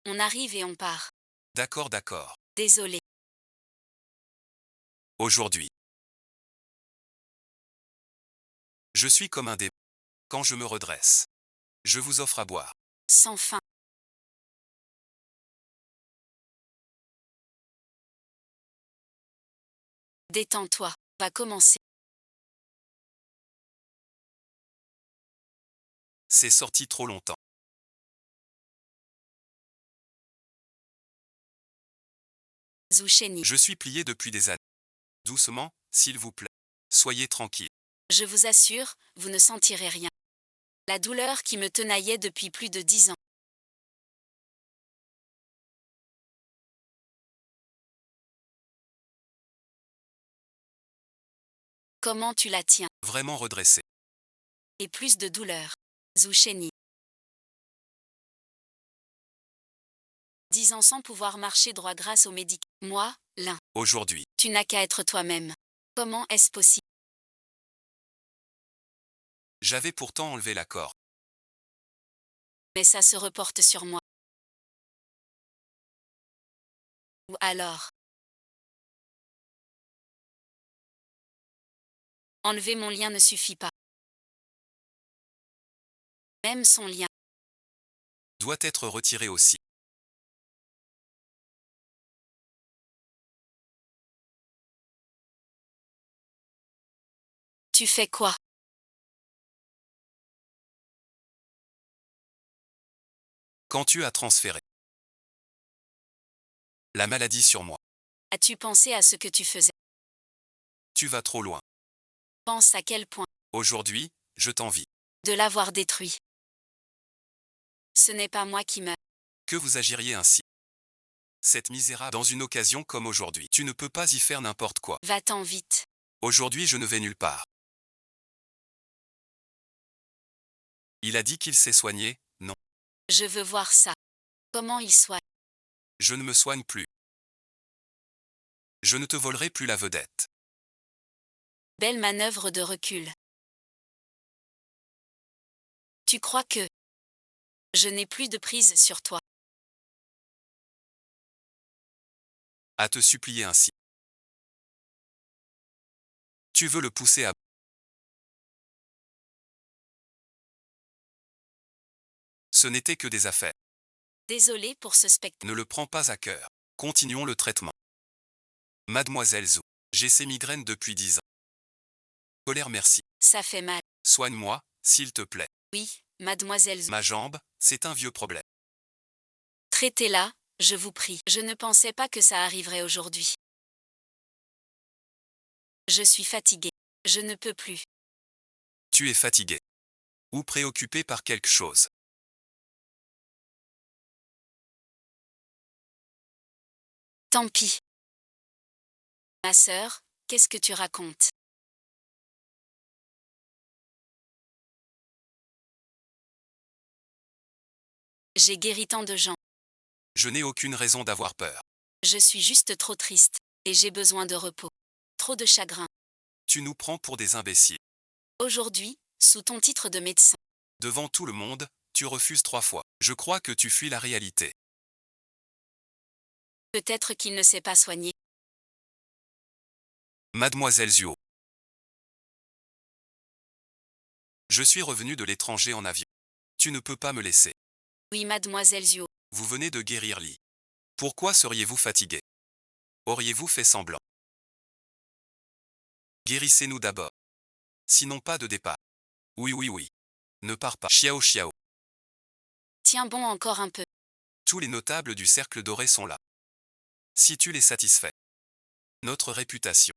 [SPEAKER 1] On arrive et on part.
[SPEAKER 2] D'accord, d'accord.
[SPEAKER 1] Désolé.
[SPEAKER 2] Aujourd'hui. Je suis comme un démon. Quand je me redresse. Je vous offre à boire.
[SPEAKER 1] Sans fin. Détends-toi. Va commencer.
[SPEAKER 2] C'est sorti trop longtemps.
[SPEAKER 1] Zhu Shenyi.
[SPEAKER 2] Je suis plié depuis des années. Doucement, s'il vous plaît. Soyez tranquille.
[SPEAKER 1] Je vous assure, vous ne sentirez rien. La douleur qui me tenaillait depuis plus de 10 ans. Comment tu la tiens?
[SPEAKER 2] Vraiment redressé.
[SPEAKER 1] Et plus de douleur. Zhu Shenyi. 10 ans sans pouvoir marcher droit grâce aux médicaments. Moi, l'un.
[SPEAKER 2] Aujourd'hui.
[SPEAKER 1] Tu n'as qu'à être toi-même. Comment est-ce possible?
[SPEAKER 2] J'avais pourtant enlevé la corde.
[SPEAKER 1] Mais ça se reporte sur moi. Ou alors? Enlever mon lien ne suffit pas. Même son lien.
[SPEAKER 2] Doit être retiré aussi.
[SPEAKER 1] Tu fais quoi?
[SPEAKER 2] Quand tu as transféré la maladie sur moi,
[SPEAKER 1] As-tu pensé à ce que tu faisais?
[SPEAKER 2] tu vas trop loin.
[SPEAKER 1] Pense à quel point
[SPEAKER 2] Aujourd'hui, je t'envie.
[SPEAKER 1] de l'avoir détruit. Ce n'est pas moi qui meurs.
[SPEAKER 2] Que vous agiriez ainsi. Cette misérable dans une occasion comme aujourd'hui. Tu ne peux pas y faire n'importe quoi.
[SPEAKER 1] Va-t'en vite.
[SPEAKER 2] Aujourd'hui je ne vais nulle part. Il a dit qu'il s'est soigné, non.
[SPEAKER 1] Je veux voir ça. Comment il soit.
[SPEAKER 2] Je ne me soigne plus. Je ne te volerai plus la vedette.
[SPEAKER 1] Belle manœuvre de recul. Tu crois que je n'ai plus de prise sur toi.
[SPEAKER 2] À te supplier ainsi. Tu veux le pousser à... Ce n'était que des affaires.
[SPEAKER 1] Désolé pour ce spectacle.
[SPEAKER 2] Ne le prends pas à cœur. Continuons le traitement. Mademoiselle Zhu, j'ai ces migraines depuis 10 ans. Colère merci.
[SPEAKER 1] Ça fait mal.
[SPEAKER 2] Soigne-moi, s'il te plaît.
[SPEAKER 1] Oui, mademoiselle Zhu.
[SPEAKER 2] Ma jambe, c'est un vieux problème.
[SPEAKER 1] Traitez-la, je vous prie. Je ne pensais pas que ça arriverait aujourd'hui. Je suis fatiguée. Je ne peux plus.
[SPEAKER 2] Tu es fatigué. Ou préoccupé par quelque chose.
[SPEAKER 1] Tant pis. Ma sœur, qu'est-ce que tu racontes? J'ai guéri tant de gens.
[SPEAKER 2] Je n'ai aucune raison d'avoir peur.
[SPEAKER 1] Je suis juste trop triste. Et j'ai besoin de repos. Trop de chagrin.
[SPEAKER 2] Tu nous prends pour des imbéciles.
[SPEAKER 1] Aujourd'hui, sous ton titre de médecin.
[SPEAKER 2] Devant tout le monde, tu refuses 3 fois. Je crois que tu fuis la réalité.
[SPEAKER 1] Peut-être qu'il ne s'est pas soigné.
[SPEAKER 2] Mademoiselle Zhuo. Je suis revenu de l'étranger en avion. Tu ne peux pas me laisser.
[SPEAKER 1] Oui, mademoiselle Zhuo.
[SPEAKER 2] Vous venez de guérir Li. Pourquoi seriez-vous fatigué? Auriez-vous fait semblant? Guérissez-nous d'abord. Sinon pas de départ. Oui oui oui. Ne pars pas. Xiao Xiao.
[SPEAKER 1] Tiens bon encore un peu.
[SPEAKER 2] Tous les notables du cercle doré sont là. Si tu les satisfais, notre réputation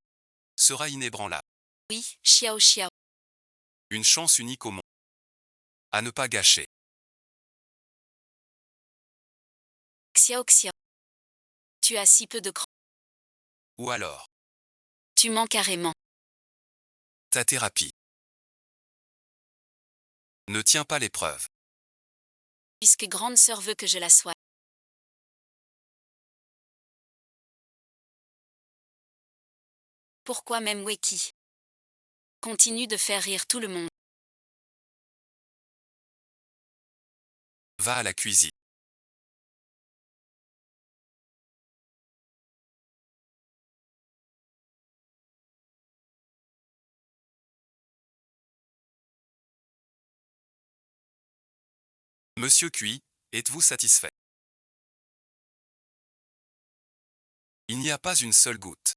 [SPEAKER 2] sera inébranlable.
[SPEAKER 1] Oui, Xiao Xiao.
[SPEAKER 2] Une chance unique au monde. À ne pas gâcher.
[SPEAKER 1] Xiao Xiao. Tu as si peu de cran.
[SPEAKER 2] Ou alors,
[SPEAKER 1] Tu mens carrément.
[SPEAKER 2] ta thérapie ne tient pas l'épreuve.
[SPEAKER 1] Puisque grande sœur veut que je la sois. Pourquoi même Weki continue de faire rire tout le monde.
[SPEAKER 2] Va à la cuisine. Monsieur Cui, êtes-vous satisfait? Il n'y a pas une seule goutte.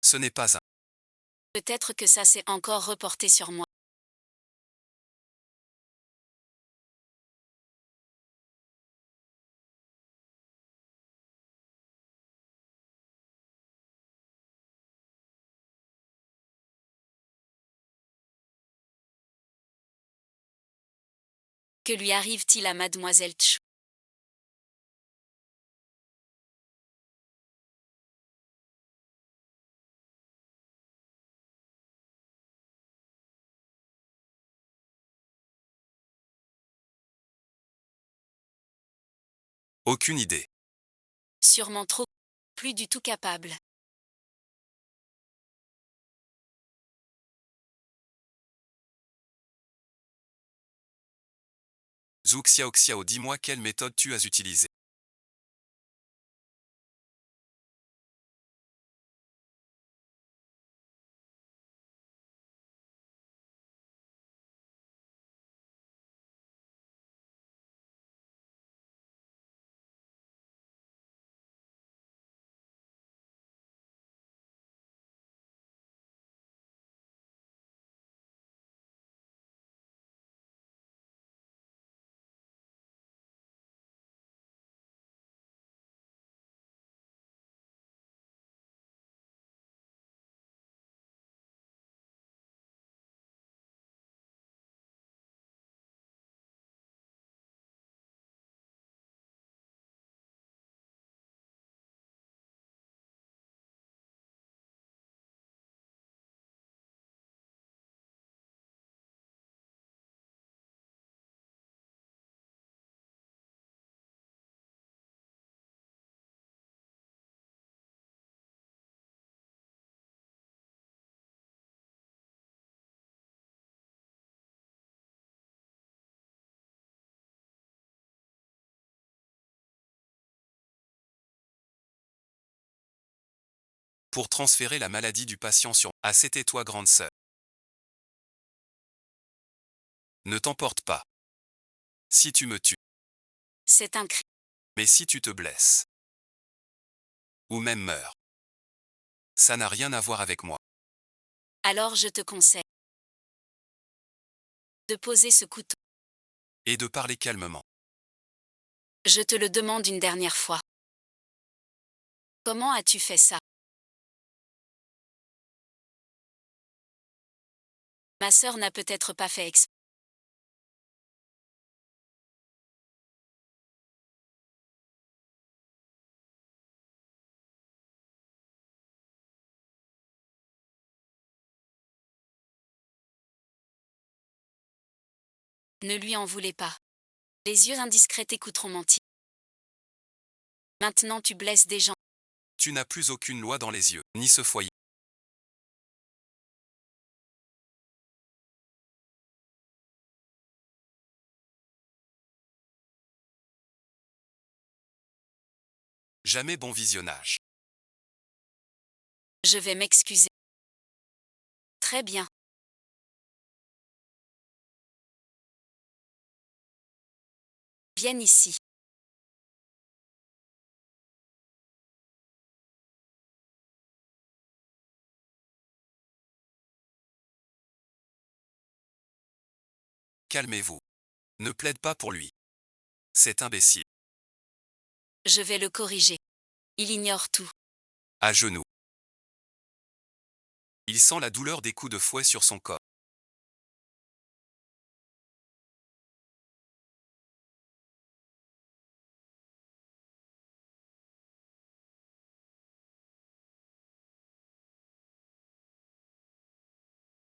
[SPEAKER 2] Ce n'est pas un.
[SPEAKER 1] Peut-être que ça s'est encore reporté sur moi. Que lui arrive-t-il à mademoiselle Tch?
[SPEAKER 2] Aucune idée.
[SPEAKER 1] Sûrement trop. Plus du tout capable.
[SPEAKER 2] Zhu Xiao Xiao, dis-moi quelle méthode tu as utilisée. Pour transférer la maladie du patient sur. Ah, c'était toi, grande sœur. Ne t'emporte pas. Si tu me tues.
[SPEAKER 1] C'est un cri.
[SPEAKER 2] Mais si tu te blesses. Ou même meurs. Ça n'a rien à voir avec moi.
[SPEAKER 1] Alors je te conseille de poser ce couteau.
[SPEAKER 2] Et de parler calmement.
[SPEAKER 1] Je te le demande une dernière fois. Comment as-tu fait ça? Ma sœur n'a peut-être pas fait exprès. Ne lui en voulez pas. Les yeux indiscrets t'écouteront mentir. Maintenant tu blesses des gens.
[SPEAKER 2] Tu n'as plus aucune loi dans les yeux, ni ce foyer. Jamais bon visionnage.
[SPEAKER 1] Je vais m'excuser. Très bien. Viens ici.
[SPEAKER 2] Calmez-vous. Ne plaide pas pour lui. C'est imbécile.
[SPEAKER 1] Je vais le corriger. Il ignore tout.
[SPEAKER 2] À genoux. Il sent la douleur des coups de fouet sur son corps.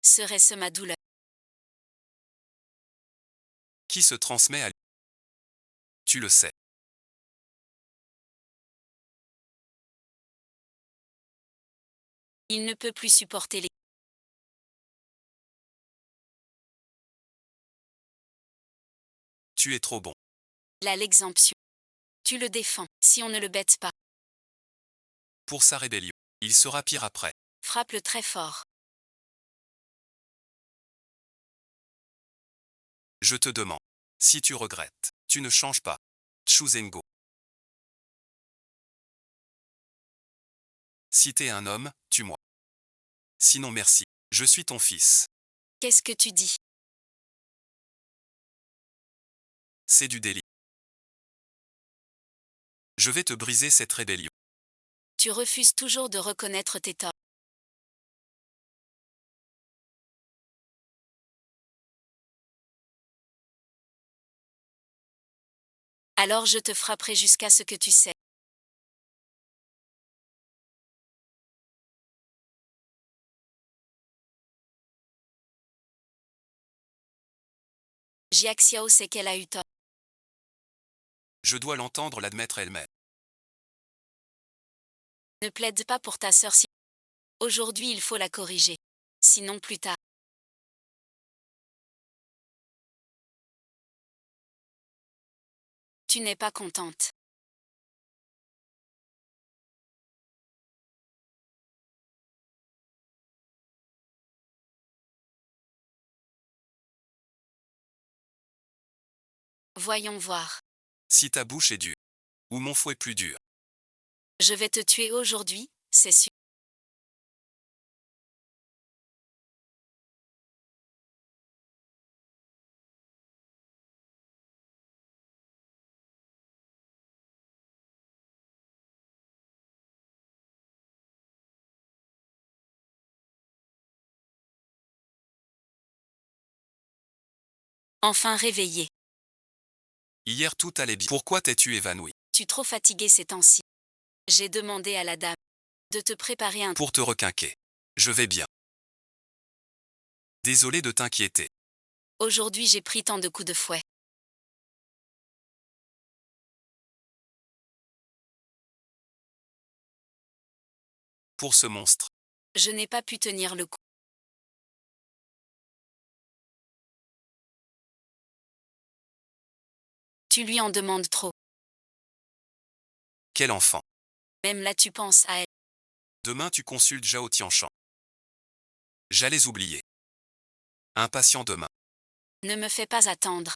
[SPEAKER 1] Serait-ce ma douleur?
[SPEAKER 2] Qui se transmet à lui? Tu le sais.
[SPEAKER 1] Il ne peut plus supporter les...
[SPEAKER 2] Tu es trop bon.
[SPEAKER 1] Il a l'exemption. Tu le défends, si on ne le bête pas.
[SPEAKER 2] Pour sa rébellion. Il sera pire après.
[SPEAKER 1] Frappe-le très fort.
[SPEAKER 2] Je te demande. Si tu regrettes, tu ne changes pas. Chuzengo. Si t'es un homme, tue-moi. Sinon merci. Je suis ton fils.
[SPEAKER 1] Qu'est-ce que tu dis?
[SPEAKER 2] C'est du délit. Je vais te briser cette rébellion.
[SPEAKER 1] Tu refuses toujours de reconnaître tes torts. Alors je te frapperai jusqu'à ce que tu sais. Jiaxiao sait qu'elle a eu tort.
[SPEAKER 2] Je dois l'entendre l'admettre elle-même.
[SPEAKER 1] Ne plaide pas pour ta sœur si... Aujourd'hui il faut la corriger. Sinon plus tard. Tu n'es pas contente. Voyons voir.
[SPEAKER 2] Si ta bouche est dure. Ou mon fouet plus dur.
[SPEAKER 1] Je vais te tuer aujourd'hui, c'est sûr. Enfin réveillé.
[SPEAKER 2] Hier tout allait bien. Pourquoi t'es-tu évanoui?
[SPEAKER 1] Tu trop fatigué ces temps-ci. J'ai demandé à la dame de te préparer un...
[SPEAKER 2] Pour te requinquer. Je vais bien. Désolé de t'inquiéter.
[SPEAKER 1] Aujourd'hui j'ai pris tant de coups de fouet.
[SPEAKER 2] Pour ce monstre.
[SPEAKER 1] Je n'ai pas pu tenir le coup. Tu lui en demandes trop.
[SPEAKER 2] Quel enfant.
[SPEAKER 1] Même là tu penses à elle.
[SPEAKER 2] Demain tu consultes Zhao Tianshan. J'allais oublier. Impatient demain.
[SPEAKER 1] Ne me fais pas attendre.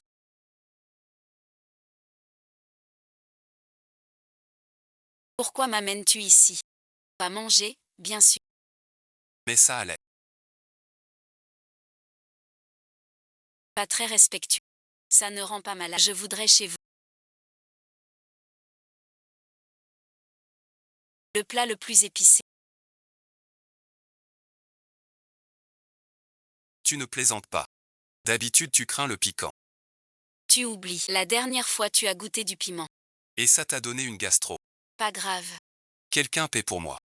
[SPEAKER 1] Pourquoi m'amènes-tu ici? Pas manger, bien sûr.
[SPEAKER 2] Mais ça allait.
[SPEAKER 1] Pas très respectueux. Ça ne rend pas malade. Je voudrais chez vous. Le plat le plus épicé.
[SPEAKER 2] Tu ne plaisantes pas. D'habitude tu crains le piquant.
[SPEAKER 1] Tu oublies. La dernière fois tu as goûté du piment.
[SPEAKER 2] Et ça t'a donné une gastro.
[SPEAKER 1] Pas grave.
[SPEAKER 2] Quelqu'un paie pour moi.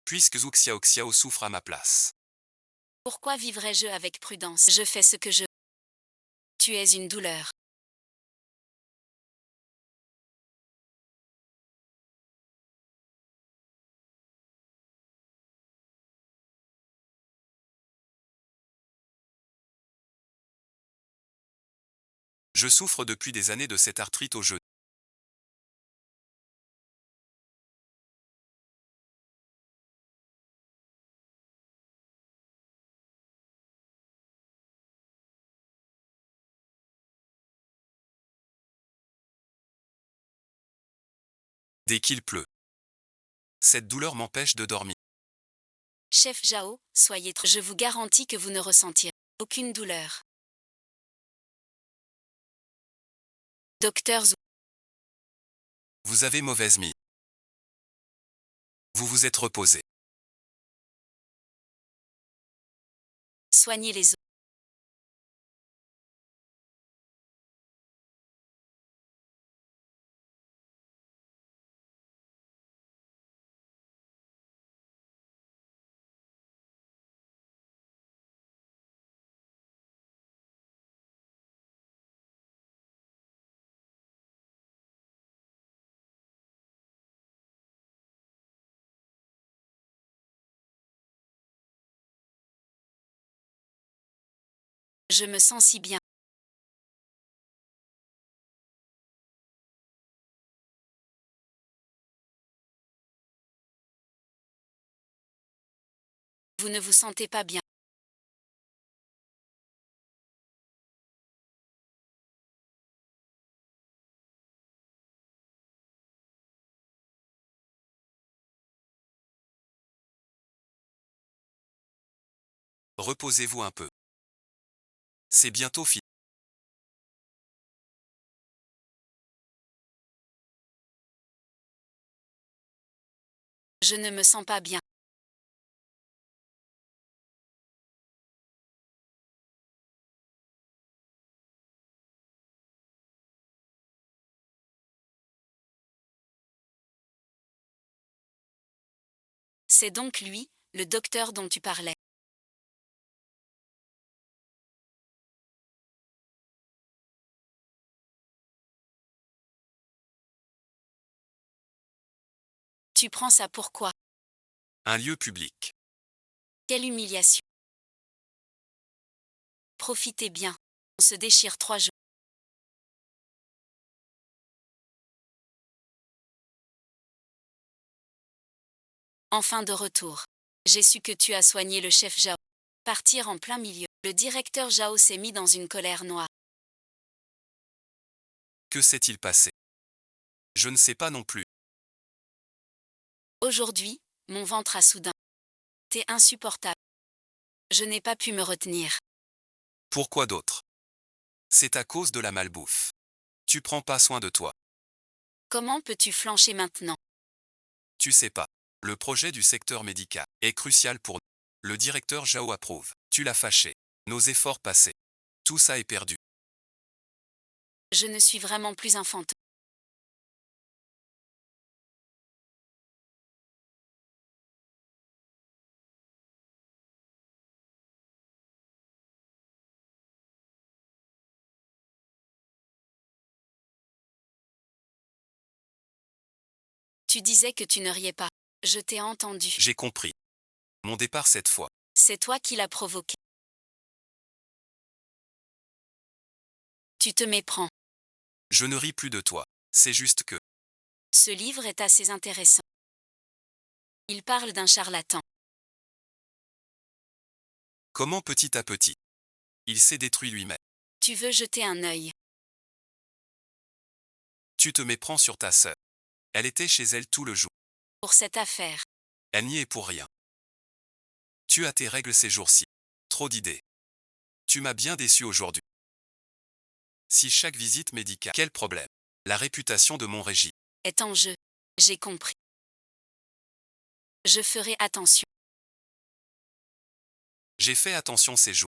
[SPEAKER 2] Puisque Zhu Xiaoxiao souffre à ma place.
[SPEAKER 1] Pourquoi vivrais-je avec prudence? Je fais ce que je... Tu es une douleur.
[SPEAKER 2] Je souffre depuis des années de cette arthrite au genou. Dès qu'il pleut. Cette douleur m'empêche de dormir.
[SPEAKER 1] Chef Zhao, soyez... Je vous garantis que vous ne ressentirez aucune douleur. Docteur Zhou.
[SPEAKER 2] Vous avez mauvaise mine. Vous vous êtes reposé.
[SPEAKER 1] Soignez les autres. Je me sens si bien. Vous ne vous sentez pas bien.
[SPEAKER 2] Reposez-vous un peu. C'est bientôt fini.
[SPEAKER 1] Je ne me sens pas bien. C'est donc lui, le docteur dont tu parlais. Tu prends ça pourquoi?
[SPEAKER 2] Un lieu public.
[SPEAKER 1] Quelle humiliation. Profitez bien. On se déchire 3 jours. Enfin de retour. J'ai su que tu as soigné le chef Zhao. Partir en plein milieu. Le directeur Zhao s'est mis dans une colère noire.
[SPEAKER 2] Que s'est-il passé? Je ne sais pas non plus.
[SPEAKER 1] Aujourd'hui, mon ventre a soudain. T'es insupportable. Je n'ai pas pu me retenir.
[SPEAKER 2] Pourquoi d'autre? C'est à cause de la malbouffe. Tu prends pas soin de toi.
[SPEAKER 1] Comment peux-tu flancher maintenant?
[SPEAKER 2] Tu sais pas. Le projet du secteur médical est crucial pour nous. Le directeur Zhao approuve. Tu l'as fâché. Nos efforts passés. Tout ça est perdu.
[SPEAKER 1] Je ne suis vraiment plus un fantôme. Tu disais que tu ne riais pas. Je t'ai entendu.
[SPEAKER 2] J'ai compris. Mon départ cette fois.
[SPEAKER 1] C'est toi qui l'as provoqué. Tu te méprends.
[SPEAKER 2] Je ne ris plus de toi. C'est juste que
[SPEAKER 1] Ce livre est assez intéressant. Il parle d'un charlatan.
[SPEAKER 2] comment petit à petit, il s'est détruit lui-même.
[SPEAKER 1] Tu veux jeter un œil.
[SPEAKER 2] Tu te méprends sur ta sœur. Elle était chez elle tout le jour.
[SPEAKER 1] Pour cette affaire.
[SPEAKER 2] Elle n'y est pour rien. Tu as tes règles ces jours-ci. Trop d'idées. Tu m'as bien déçu aujourd'hui. Si chaque visite médicale, quel problème? La réputation de mon régime.
[SPEAKER 1] Est en jeu. J'ai compris. Je ferai attention.
[SPEAKER 2] J'ai fait attention ces jours.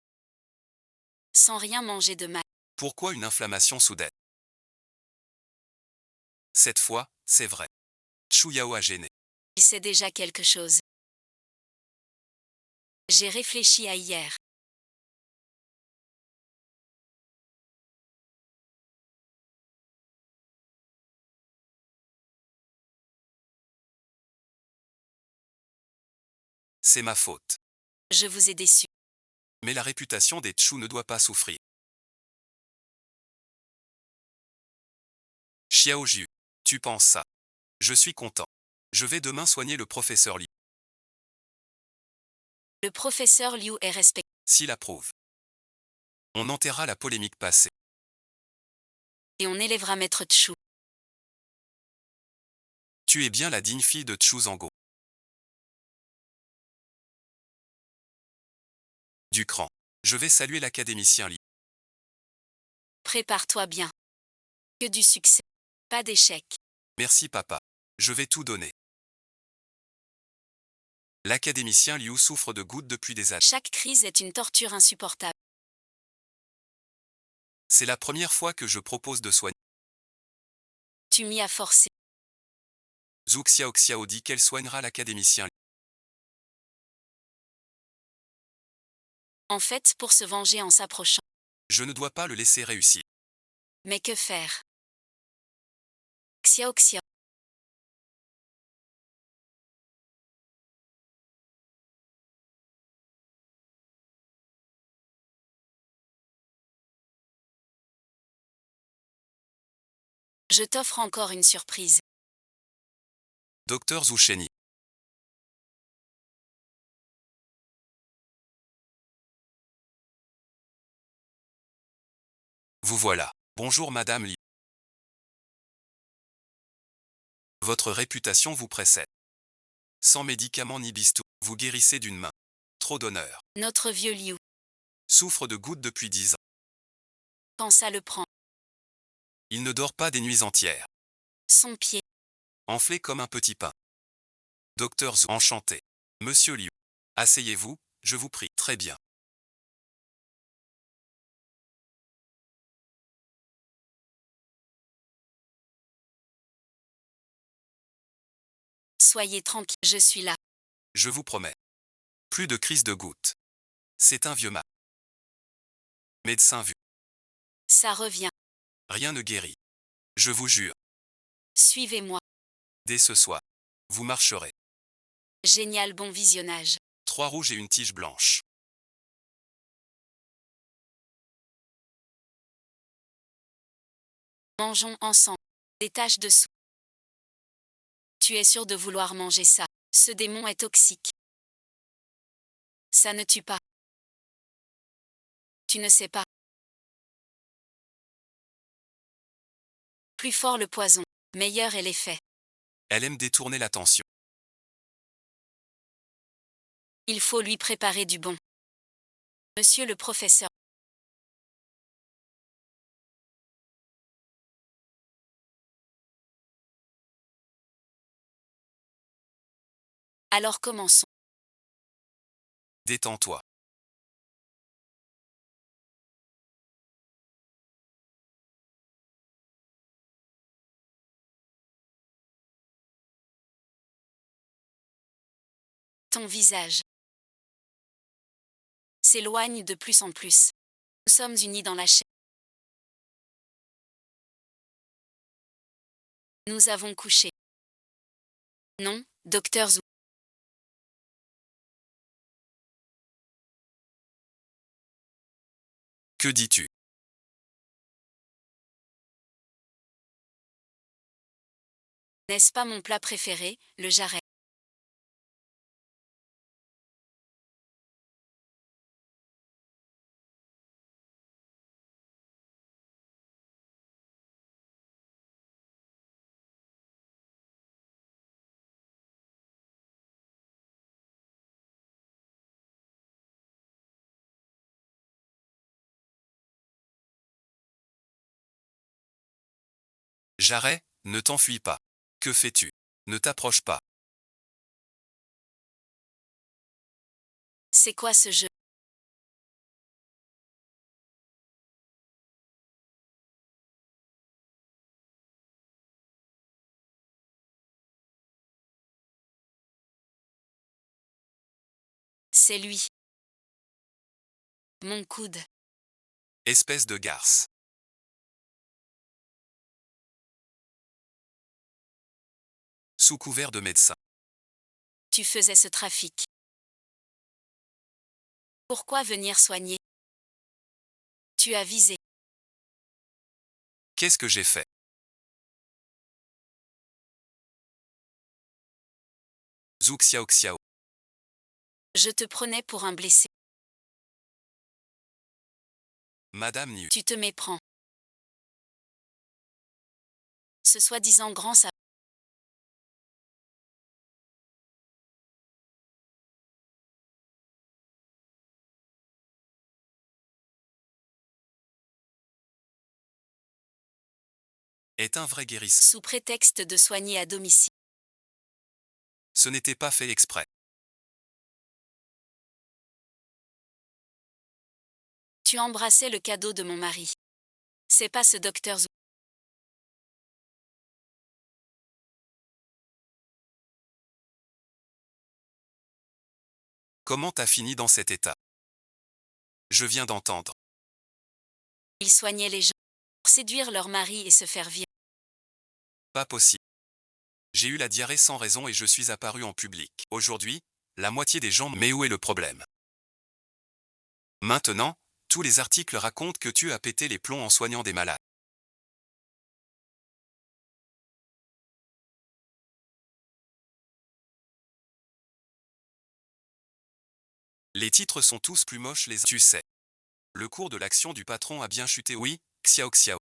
[SPEAKER 1] Sans rien manger de mal.
[SPEAKER 2] Pourquoi une inflammation soudaine? Cette fois, c'est vrai. Chu Yao a gêné.
[SPEAKER 1] Il sait déjà quelque chose. J'ai réfléchi à hier.
[SPEAKER 2] C'est ma faute.
[SPEAKER 1] Je vous ai déçu.
[SPEAKER 2] Mais la réputation des Chu ne doit pas souffrir. Xiao Jiu. Tu penses ça? Je suis content. Je vais demain soigner le professeur Li.
[SPEAKER 1] Le professeur Liu est respecté.
[SPEAKER 2] S'il approuve. On enterrera la polémique passée.
[SPEAKER 1] Et on élèvera Maître Tchou.
[SPEAKER 2] Tu es bien la digne fille de Chu Zhangguo. Du cran. Je vais saluer l'académicien Li.
[SPEAKER 1] Prépare-toi bien. Que du succès. Pas d'échec.
[SPEAKER 2] Merci papa. Je vais tout donner. L'académicien Liu souffre de gouttes depuis des années.
[SPEAKER 1] Chaque crise est une torture insupportable.
[SPEAKER 2] C'est la première fois que je propose de soigner.
[SPEAKER 1] Tu m'y as forcé.
[SPEAKER 2] Zhu Xiaoxiao dit qu'elle soignera l'académicien Liu.
[SPEAKER 1] En fait, pour se venger en s'approchant.
[SPEAKER 2] Je ne dois pas le laisser réussir.
[SPEAKER 1] Mais que faire? Xiao Xiao. Je t'offre encore une surprise.
[SPEAKER 2] Docteur Zhu Sheni. Vous voilà. Bonjour Madame Li. Votre réputation vous précède. Sans médicaments ni bistou, vous guérissez d'une main. Trop d'honneur.
[SPEAKER 1] Notre vieux Liu.
[SPEAKER 2] Souffre de gouttes depuis 10 ans.
[SPEAKER 1] Quand ça le prend.
[SPEAKER 2] Il ne dort pas des nuits entières.
[SPEAKER 1] Son pied.
[SPEAKER 2] Enflé comme un petit pain. Docteur Zhu. Enchanté. Monsieur Liu. Asseyez-vous, je vous prie. Très bien.
[SPEAKER 1] Soyez tranquille, je suis là.
[SPEAKER 2] Je vous promets. Plus de crise de gouttes. C'est un vieux mal. Médecin vu.
[SPEAKER 1] Ça revient.
[SPEAKER 2] Rien ne guérit. Je vous jure.
[SPEAKER 1] Suivez-moi.
[SPEAKER 2] Dès ce soir. Vous marcherez.
[SPEAKER 1] Génial, bon visionnage.
[SPEAKER 2] 3 rouges et une tige blanche.
[SPEAKER 1] Mangeons ensemble. Des taches de soupe. Tu es sûr de vouloir manger ça? Ce démon est toxique. Ça ne tue pas. Tu ne sais pas. Plus fort le poison, meilleur est l'effet.
[SPEAKER 2] Elle aime détourner l'attention.
[SPEAKER 1] Il faut lui préparer du bon. Monsieur le professeur. Alors commençons.
[SPEAKER 2] Détends-toi.
[SPEAKER 1] Ton visage s'éloigne de plus en plus. Nous sommes unis dans la chair. Nous avons couché. Non, docteur Zhu.
[SPEAKER 2] Que dis-tu?
[SPEAKER 1] N'est-ce pas mon plat préféré, le jarret?
[SPEAKER 2] Jarret, ne t'enfuis pas. Que fais-tu? Ne t'approche pas.
[SPEAKER 1] C'est quoi ce jeu? C'est lui. Mon coude.
[SPEAKER 2] Espèce de garce. Sous couvert de médecin.
[SPEAKER 1] Tu faisais ce trafic. Pourquoi venir soigner? Tu as visé.
[SPEAKER 2] Qu'est-ce que j'ai fait? Zhu Xiaoxiao.
[SPEAKER 1] Je te prenais pour un blessé.
[SPEAKER 2] Madame Niu.
[SPEAKER 1] Tu te méprends. Ce soi-disant grand savant.
[SPEAKER 2] est un vrai guérisseur.
[SPEAKER 1] sous prétexte de soigner à domicile.
[SPEAKER 2] Ce n'était pas fait exprès.
[SPEAKER 1] Tu embrassais le cadeau de mon mari. C'est pas ce docteur Zou.
[SPEAKER 2] Comment t'as fini dans cet état? Je viens d'entendre.
[SPEAKER 1] Il soignait les gens pour séduire leur mari et se faire virer.
[SPEAKER 2] Pas possible. J'ai eu la diarrhée sans raison et je suis apparu en public. Aujourd'hui, la moitié des gens. Mais où est le problème? Maintenant, tous les articles racontent que tu as pété les plombs en soignant des malades. Les titres sont tous plus moches les uns. Tu sais. Le cours de l'action du patron a bien chuté. Oui, Xiao Xiao.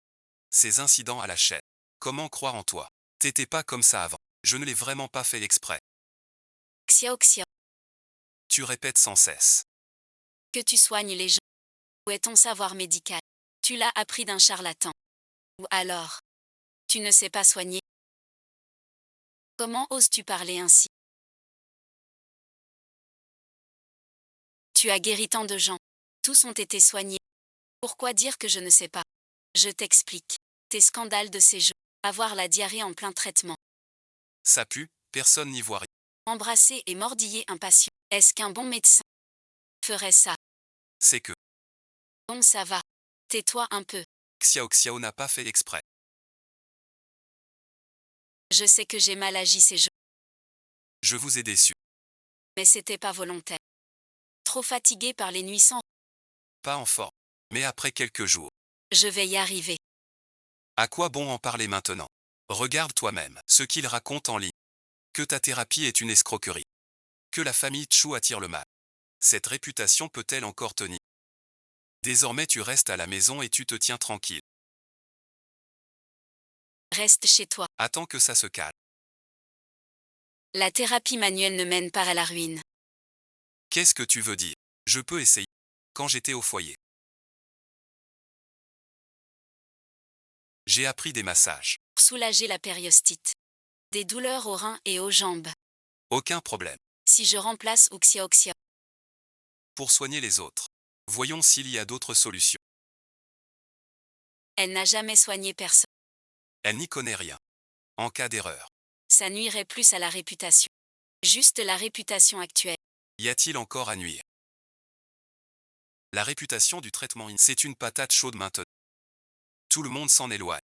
[SPEAKER 2] Ces incidents à la chaîne. Comment croire en toi? T'étais pas comme ça avant. Je ne l'ai vraiment pas fait exprès.
[SPEAKER 1] Xiao Xiao.
[SPEAKER 2] Tu répètes sans cesse.
[SPEAKER 1] Que tu soignes les gens. Où est ton savoir médical? Tu l'as appris d'un charlatan. Ou alors, tu ne sais pas soigner. Comment oses-tu parler ainsi? Tu as guéri tant de gens. Tous ont été soignés. Pourquoi dire que je ne sais pas? Je t'explique. Tes scandales de ces jours. Avoir la diarrhée en plein traitement.
[SPEAKER 2] Ça pue, personne n'y voit rien.
[SPEAKER 1] Embrasser et mordiller un patient. Est-ce qu'un bon médecin ferait ça?
[SPEAKER 2] C'est que
[SPEAKER 1] Bon, ça va. Tais-toi un peu.
[SPEAKER 2] Xiao Xiao n'a pas fait exprès.
[SPEAKER 1] Je sais que j'ai mal agi ces jours,
[SPEAKER 2] Je vous ai déçu.
[SPEAKER 1] mais c'était pas volontaire. Trop fatigué par les nuits sans.
[SPEAKER 2] Pas en forme. Mais après quelques jours.
[SPEAKER 1] Je vais y arriver.
[SPEAKER 2] À quoi bon en parler maintenant? Regarde toi-même ce qu'il raconte en ligne. Que ta thérapie est une escroquerie. Que la famille Chou attire le mal. Cette réputation peut-elle encore tenir? Désormais tu restes à la maison et tu te tiens tranquille.
[SPEAKER 1] Reste chez toi.
[SPEAKER 2] Attends que ça se calme.
[SPEAKER 1] La thérapie manuelle ne mène pas à la ruine.
[SPEAKER 2] Qu'est-ce que tu veux dire? Je peux essayer. Quand j'étais au foyer. J'ai appris des massages.
[SPEAKER 1] Pour soulager la périostite. Des douleurs aux reins et aux jambes.
[SPEAKER 2] Aucun problème.
[SPEAKER 1] Si je remplace Oxia,
[SPEAKER 2] Pour soigner les autres. Voyons s'il y a d'autres solutions.
[SPEAKER 1] elle n'a jamais soigné personne.
[SPEAKER 2] Elle n'y connaît rien. En cas d'erreur.
[SPEAKER 1] Ça nuirait plus à la réputation. Juste la réputation actuelle.
[SPEAKER 2] Y a-t-il encore à nuire? La réputation du traitement c'est une patate chaude maintenant. Tout le monde s'en éloigne.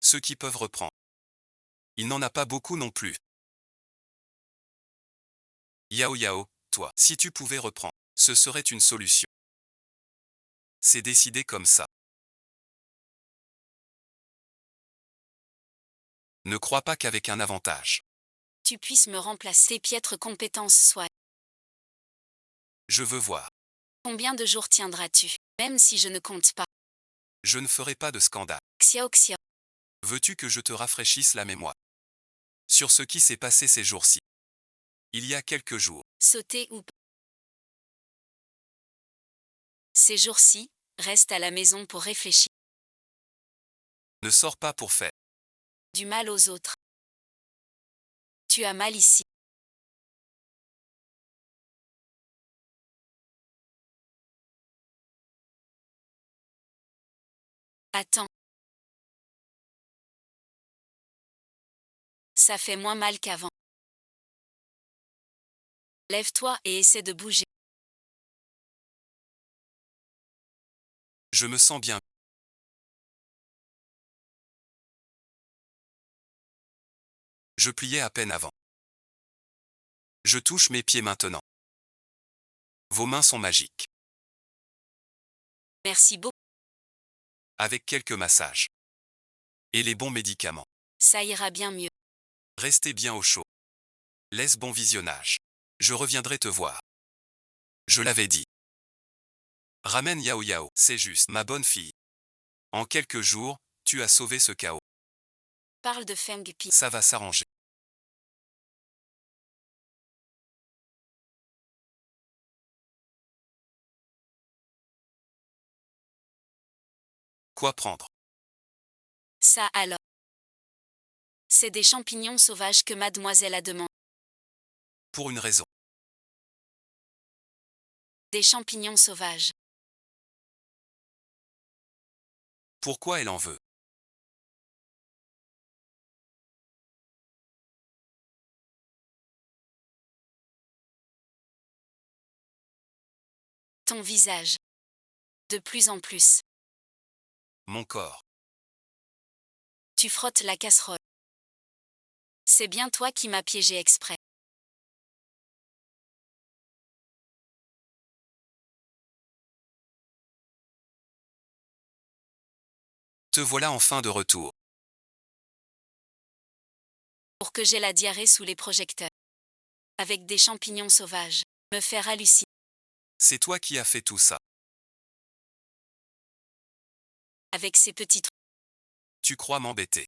[SPEAKER 2] Ceux qui peuvent reprendre. Il n'en a pas beaucoup non plus. Yao Yao, toi, si tu pouvais reprendre, ce serait une solution. C'est décidé comme ça. Ne crois pas qu'avec un avantage.
[SPEAKER 1] Tu puisses me remplacer. Tes piètres compétences soient.
[SPEAKER 2] Je veux voir.
[SPEAKER 1] Combien de jours tiendras-tu? Même si je ne compte pas.
[SPEAKER 2] Je ne ferai pas de scandale.
[SPEAKER 1] Xia.
[SPEAKER 2] Veux-tu que je te rafraîchisse la mémoire sur ce qui s'est passé ces jours-ci? Il y a quelques jours.
[SPEAKER 1] Sauter ou pas. Ces jours-ci, reste à la maison pour réfléchir.
[SPEAKER 2] Ne sors pas pour faire.
[SPEAKER 1] Du mal aux autres. Tu as mal ici. Attends. Ça fait moins mal qu'avant. Lève-toi et essaie de bouger.
[SPEAKER 2] Je me sens bien. Je pliais à peine avant. Je touche mes pieds maintenant. Vos mains sont magiques.
[SPEAKER 1] Merci beaucoup.
[SPEAKER 2] Avec quelques massages. Et les bons médicaments.
[SPEAKER 1] Ça ira bien mieux.
[SPEAKER 2] Restez bien au chaud. Laisse bon visionnage. Je reviendrai te voir. Je l'avais dit. Ramène Yao Yao, c'est juste, ma bonne fille. En quelques jours, tu as sauvé ce chaos.
[SPEAKER 1] Parle de Feng Pi.
[SPEAKER 2] Ça va s'arranger. Quoi prendre?
[SPEAKER 1] Ça alors. C'est des champignons sauvages que mademoiselle a demandé.
[SPEAKER 2] Pour une raison.
[SPEAKER 1] Des champignons sauvages.
[SPEAKER 2] Pourquoi elle en veut?
[SPEAKER 1] Ton visage. De plus en plus.
[SPEAKER 2] Mon corps.
[SPEAKER 1] Tu frottes la casserole. C'est bien toi qui m'as piégé exprès.
[SPEAKER 2] Te voilà enfin de retour.
[SPEAKER 1] Pour que j'ai la diarrhée sous les projecteurs. Avec des champignons sauvages. Me faire halluciner.
[SPEAKER 2] C'est toi qui as fait tout ça.
[SPEAKER 1] Avec ces petits trucs.
[SPEAKER 2] Tu crois m'embêter.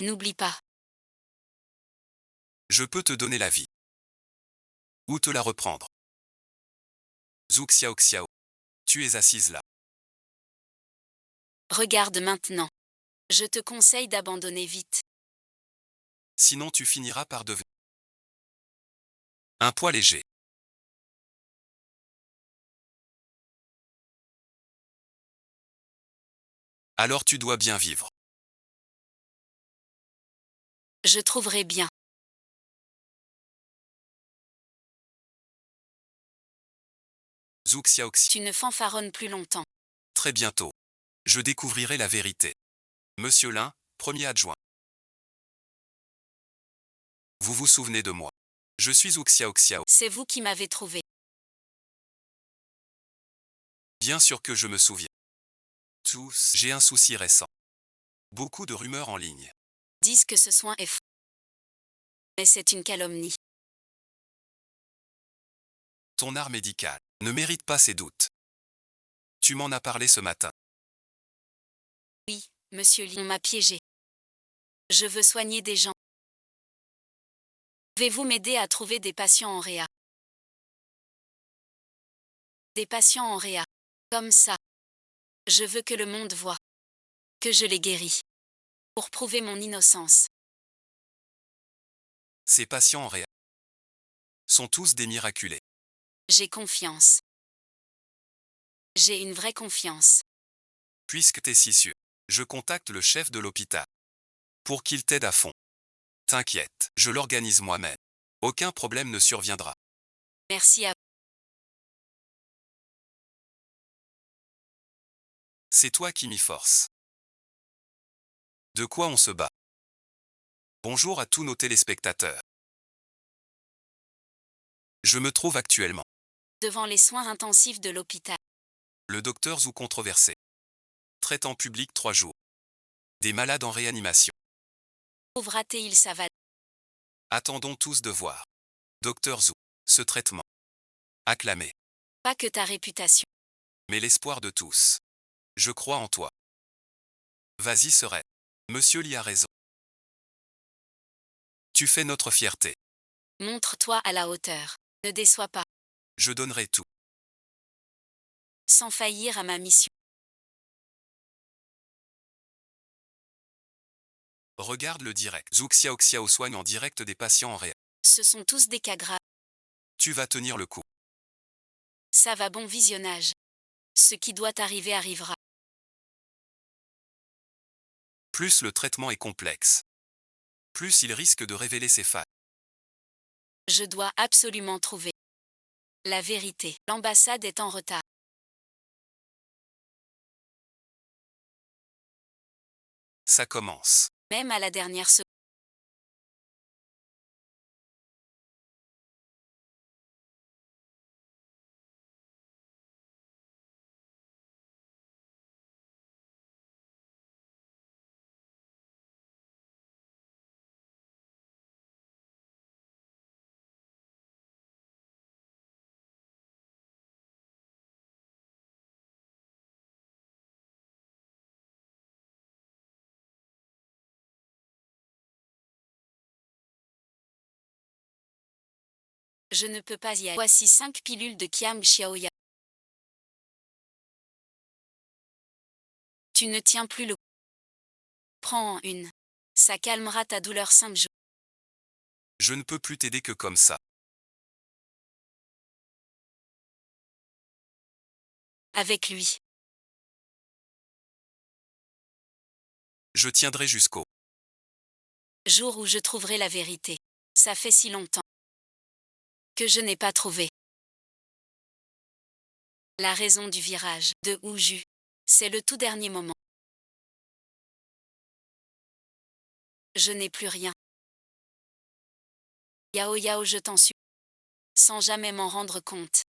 [SPEAKER 1] N'oublie pas.
[SPEAKER 2] Je peux te donner la vie. Ou te la reprendre. Zhu Xiao Xiao. Tu es assise là.
[SPEAKER 1] Regarde maintenant. Je te conseille d'abandonner vite.
[SPEAKER 2] Sinon tu finiras par devenir un poids léger. Alors tu dois bien vivre.
[SPEAKER 1] Je trouverai bien.
[SPEAKER 2] Zhu Xiao Xiao.
[SPEAKER 1] Tu ne fanfaronnes plus longtemps.
[SPEAKER 2] Très bientôt. Je découvrirai la vérité. Monsieur Lin, premier adjoint. Vous vous souvenez de moi. Je suis Zhu Xiao Xiao.
[SPEAKER 1] C'est vous qui m'avez trouvé.
[SPEAKER 2] Bien sûr que je me souviens. Tous, j'ai un souci récent. Beaucoup de rumeurs en ligne.
[SPEAKER 1] Disent que ce soin est faux. Mais c'est une calomnie.
[SPEAKER 2] Ton art médical ne mérite pas ces doutes. Tu m'en as parlé ce matin.
[SPEAKER 1] Oui, monsieur Li, on m'a piégé. Je veux soigner des gens. Pouvez-vous m'aider à trouver des patients en réa? Des patients en réa. Comme ça. Je veux que le monde voie. Que je les guéris. Pour prouver mon innocence.
[SPEAKER 2] Ces patients en réa sont tous des miraculés.
[SPEAKER 1] J'ai confiance. J'ai une vraie confiance.
[SPEAKER 2] Puisque t'es si sûr, je contacte le chef de l'hôpital. Pour qu'il t'aide à fond. T'inquiète, je l'organise moi-même. Aucun problème ne surviendra.
[SPEAKER 1] Merci à vous.
[SPEAKER 2] C'est toi qui m'y force. De quoi on se bat? Bonjour à tous nos téléspectateurs. Je me trouve actuellement.
[SPEAKER 1] Devant les soins intensifs de l'hôpital.
[SPEAKER 2] Le docteur Zhu controversé. Traitant public 3 jours. Des malades en réanimation.
[SPEAKER 1] Pauvre Athéil Savad.
[SPEAKER 2] Attendons tous de voir. Docteur Zhu. Ce traitement. Acclamé.
[SPEAKER 1] Pas que ta réputation.
[SPEAKER 2] Mais l'espoir de tous. Je crois en toi. Vas-y serait. Monsieur Li a raison. Tu fais notre fierté.
[SPEAKER 1] Montre-toi à la hauteur. Ne déçois pas.
[SPEAKER 2] Je donnerai tout.
[SPEAKER 1] Sans faillir à ma mission.
[SPEAKER 2] Regarde le direct. Zhu Xiao Xiao soigne en direct des patients en réa.
[SPEAKER 1] Ce sont tous des cas graves.
[SPEAKER 2] Tu vas tenir le coup.
[SPEAKER 1] Ça va, bon visionnage. Ce qui doit arriver arrivera.
[SPEAKER 2] Plus le traitement est complexe, plus il risque de révéler ses failles.
[SPEAKER 1] Je dois absolument trouver la vérité. L'ambassade est en retard.
[SPEAKER 2] Ça commence.
[SPEAKER 1] Même à la dernière seconde. Je ne peux pas y aller. Voici 5 pilules de Kiam Xiaoya. Tu ne tiens plus le coup. Prends en une. Ça calmera ta douleur 5 jours.
[SPEAKER 2] Je ne peux plus t'aider que comme ça.
[SPEAKER 1] Avec lui.
[SPEAKER 2] Je tiendrai jusqu'au
[SPEAKER 1] Jour où je trouverai la vérité. Ça fait si longtemps que je n'ai pas trouvé la raison du virage de où j'eus. C'est le tout dernier moment. Je n'ai plus rien. Yao yao, je t'en supplie. Sans jamais m'en rendre compte.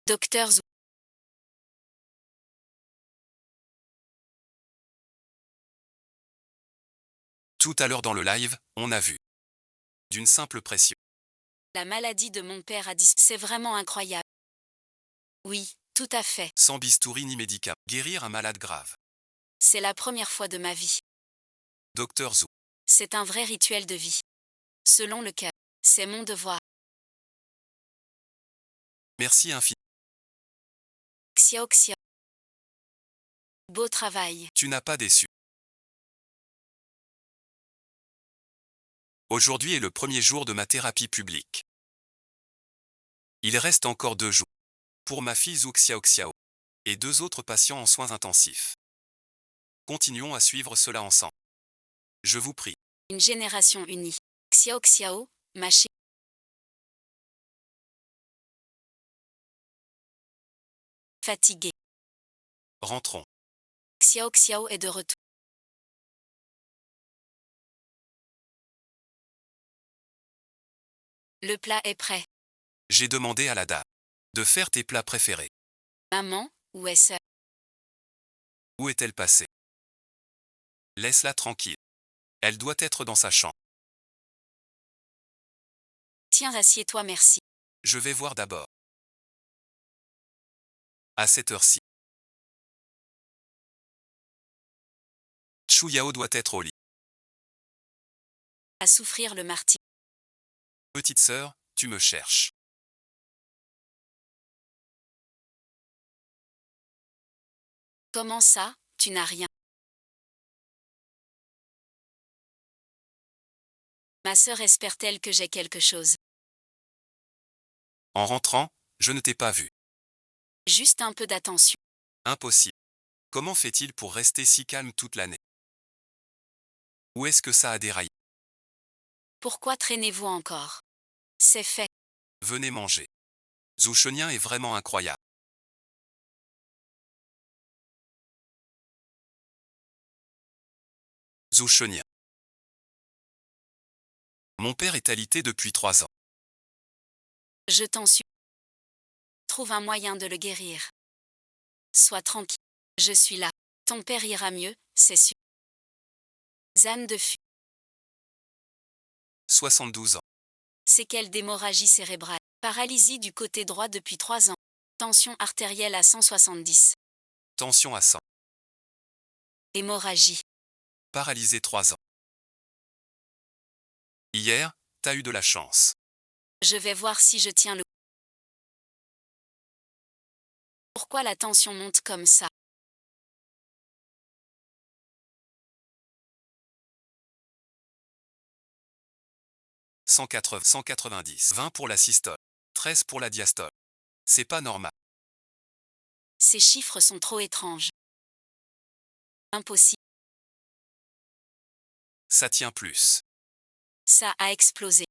[SPEAKER 1] Docteur Zou.
[SPEAKER 2] Tout à l'heure dans le live, on a vu. D'une simple pression.
[SPEAKER 1] La maladie de mon père a disparu. C'est vraiment incroyable. Oui, tout à fait.
[SPEAKER 2] Sans bistouri ni médicaments. Guérir un malade grave.
[SPEAKER 1] C'est la première fois de ma vie.
[SPEAKER 2] Docteur Zou.
[SPEAKER 1] C'est un vrai rituel de vie. Selon le cas, c'est mon devoir.
[SPEAKER 2] Merci infiniment.
[SPEAKER 1] Xiao Xiao. Beau travail.
[SPEAKER 2] Tu n'as pas déçu. Aujourd'hui est le premier jour de ma thérapie publique. Il reste encore 2 jours. Pour ma fille Zhu Xiao Xiao. Et 2 autres patients en soins intensifs. Continuons à suivre cela ensemble. Je vous prie.
[SPEAKER 1] Une génération unie. Xiao Xiao, ma chérie. Fatigué.
[SPEAKER 2] Rentrons.
[SPEAKER 1] Xiao Xiao est de retour. Le plat est prêt.
[SPEAKER 2] J'ai demandé à la dame de faire tes plats préférés.
[SPEAKER 1] Maman, où est-ce?
[SPEAKER 2] Où est-elle passée? Laisse-la tranquille. Elle doit être dans sa chambre.
[SPEAKER 1] Tiens, assieds-toi, merci.
[SPEAKER 2] Je vais voir d'abord. À cette heure-ci. Chu Yao doit être au lit.
[SPEAKER 1] À souffrir le martyre.
[SPEAKER 2] Petite sœur, tu me cherches.
[SPEAKER 1] Comment ça, tu n'as rien? Ma sœur espère-t-elle que j'ai quelque chose?
[SPEAKER 2] En rentrant, je ne t'ai pas vu.
[SPEAKER 1] Juste un peu d'attention.
[SPEAKER 2] Impossible. Comment fait-il pour rester si calme toute l'année? Où est-ce que ça a déraillé?
[SPEAKER 1] Pourquoi traînez-vous encore? C'est fait.
[SPEAKER 2] Venez manger. Zhu Shenyan est vraiment incroyable. Zhu Shenyan. Mon père est alité depuis 3 ans.
[SPEAKER 1] Je t'en supplie. Trouve un moyen de le guérir. Sois tranquille. Je suis là. Ton père ira mieux, c'est sûr. Zan de Fu.
[SPEAKER 2] 72 ans.
[SPEAKER 1] Séquelles d'hémorragie cérébrale. Paralysie du côté droit depuis 3 ans. Tension artérielle à 170.
[SPEAKER 2] Tension à 100.
[SPEAKER 1] Hémorragie.
[SPEAKER 2] Paralysé 3 ans. Hier, t'as eu de la chance.
[SPEAKER 1] Je vais voir si je tiens le... Pourquoi la tension monte comme ça?
[SPEAKER 2] « 190. 20 pour la systole. 13 pour la diastole. C'est pas normal.
[SPEAKER 1] Ces chiffres sont trop étranges. Impossible.
[SPEAKER 2] Ça tient plus.
[SPEAKER 1] Ça a explosé.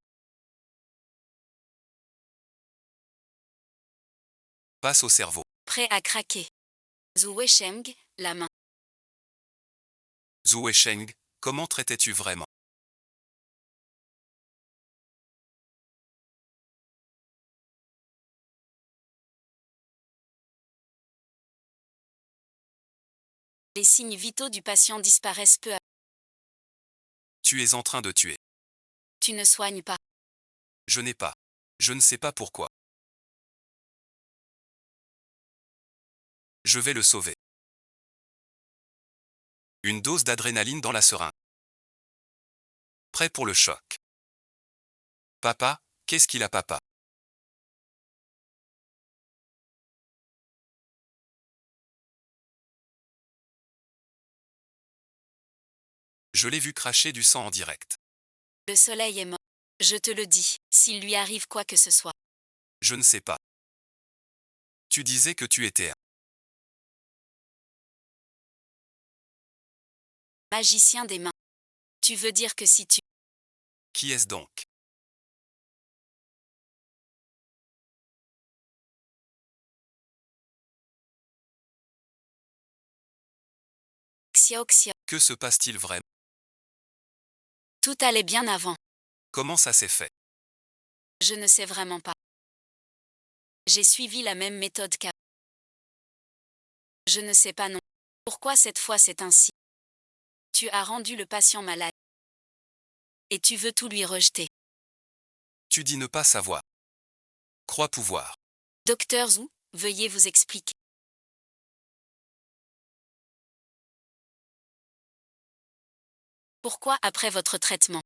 [SPEAKER 2] Passe au cerveau.
[SPEAKER 1] Prêt à craquer. Zhu Weisheng, la main.
[SPEAKER 2] Zhu Weisheng, comment traitais-tu vraiment?
[SPEAKER 1] Les signes vitaux du patient disparaissent peu à peu.
[SPEAKER 2] Tu es en train de tuer.
[SPEAKER 1] Tu ne soignes pas.
[SPEAKER 2] Je n'ai pas. Je ne sais pas pourquoi. Je vais le sauver. Une dose d'adrénaline dans la seringue. Prêt pour le choc. Papa, qu'est-ce qu'il a papa? Je l'ai vu cracher du sang en direct.
[SPEAKER 1] Le soleil est mort. Je te le dis, s'il lui arrive quoi que ce soit.
[SPEAKER 2] Je ne sais pas. Tu disais que tu étais un
[SPEAKER 1] Magicien des mains. Tu veux dire que si tu...
[SPEAKER 2] Qui est-ce donc?
[SPEAKER 1] Xiao.
[SPEAKER 2] Que se passe-t-il vraiment?
[SPEAKER 1] Tout allait bien avant.
[SPEAKER 2] Comment ça s'est fait?
[SPEAKER 1] Je ne sais vraiment pas. J'ai suivi la même méthode qu'avant. Je ne sais pas non. Pourquoi cette fois c'est ainsi? Tu as rendu le patient malade. Et tu veux tout lui rejeter.
[SPEAKER 2] Tu dis ne pas savoir. Crois pouvoir.
[SPEAKER 1] Docteur Zhu, veuillez vous expliquer. Pourquoi après votre traitement?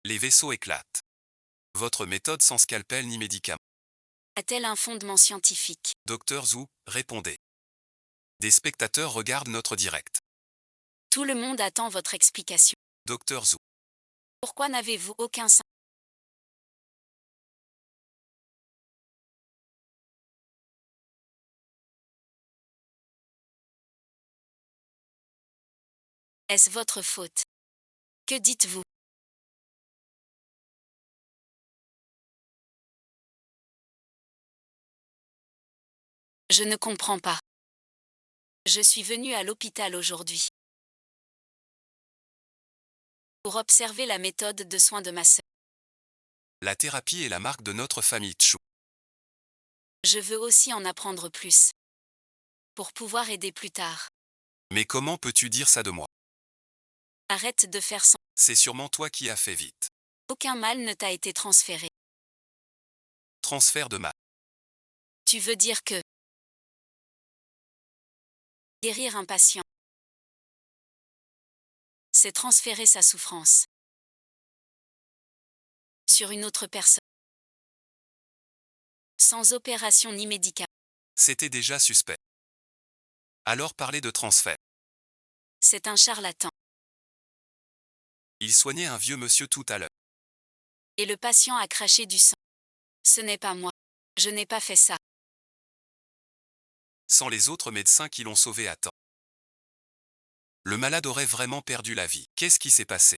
[SPEAKER 2] Les vaisseaux éclatent. Votre méthode sans scalpel ni médicament.
[SPEAKER 1] A-t-elle un fondement scientifique?
[SPEAKER 2] Docteur Zhu, répondez. Des spectateurs regardent notre direct.
[SPEAKER 1] Tout le monde attend votre explication.
[SPEAKER 2] Docteur Zhu.
[SPEAKER 1] Pourquoi n'avez-vous aucun sein? Est-ce votre faute? Que dites-vous? Je ne comprends pas. Je suis venu à l'hôpital aujourd'hui pour observer la méthode de soins de ma sœur.
[SPEAKER 2] La thérapie est la marque de notre famille Tchou.
[SPEAKER 1] Je veux aussi en apprendre plus pour pouvoir aider plus tard.
[SPEAKER 2] Mais comment peux-tu dire ça de moi?
[SPEAKER 1] Arrête de faire sans.
[SPEAKER 2] C'est sûrement toi qui as fait vite.
[SPEAKER 1] Aucun mal ne t'a été transféré.
[SPEAKER 2] Transfert de mal.
[SPEAKER 1] Tu veux dire que guérir un patient, c'est transférer sa souffrance sur une autre personne, sans opération ni médicament.
[SPEAKER 2] C'était déjà suspect. Alors parler de transfert.
[SPEAKER 1] C'est un charlatan.
[SPEAKER 2] Il soignait un vieux monsieur tout à l'heure.
[SPEAKER 1] Et le patient a craché du sang. Ce n'est pas moi. Je n'ai pas fait ça.
[SPEAKER 2] Sans les autres médecins qui l'ont sauvé à temps. Le malade aurait vraiment perdu la vie. Qu'est-ce qui s'est passé?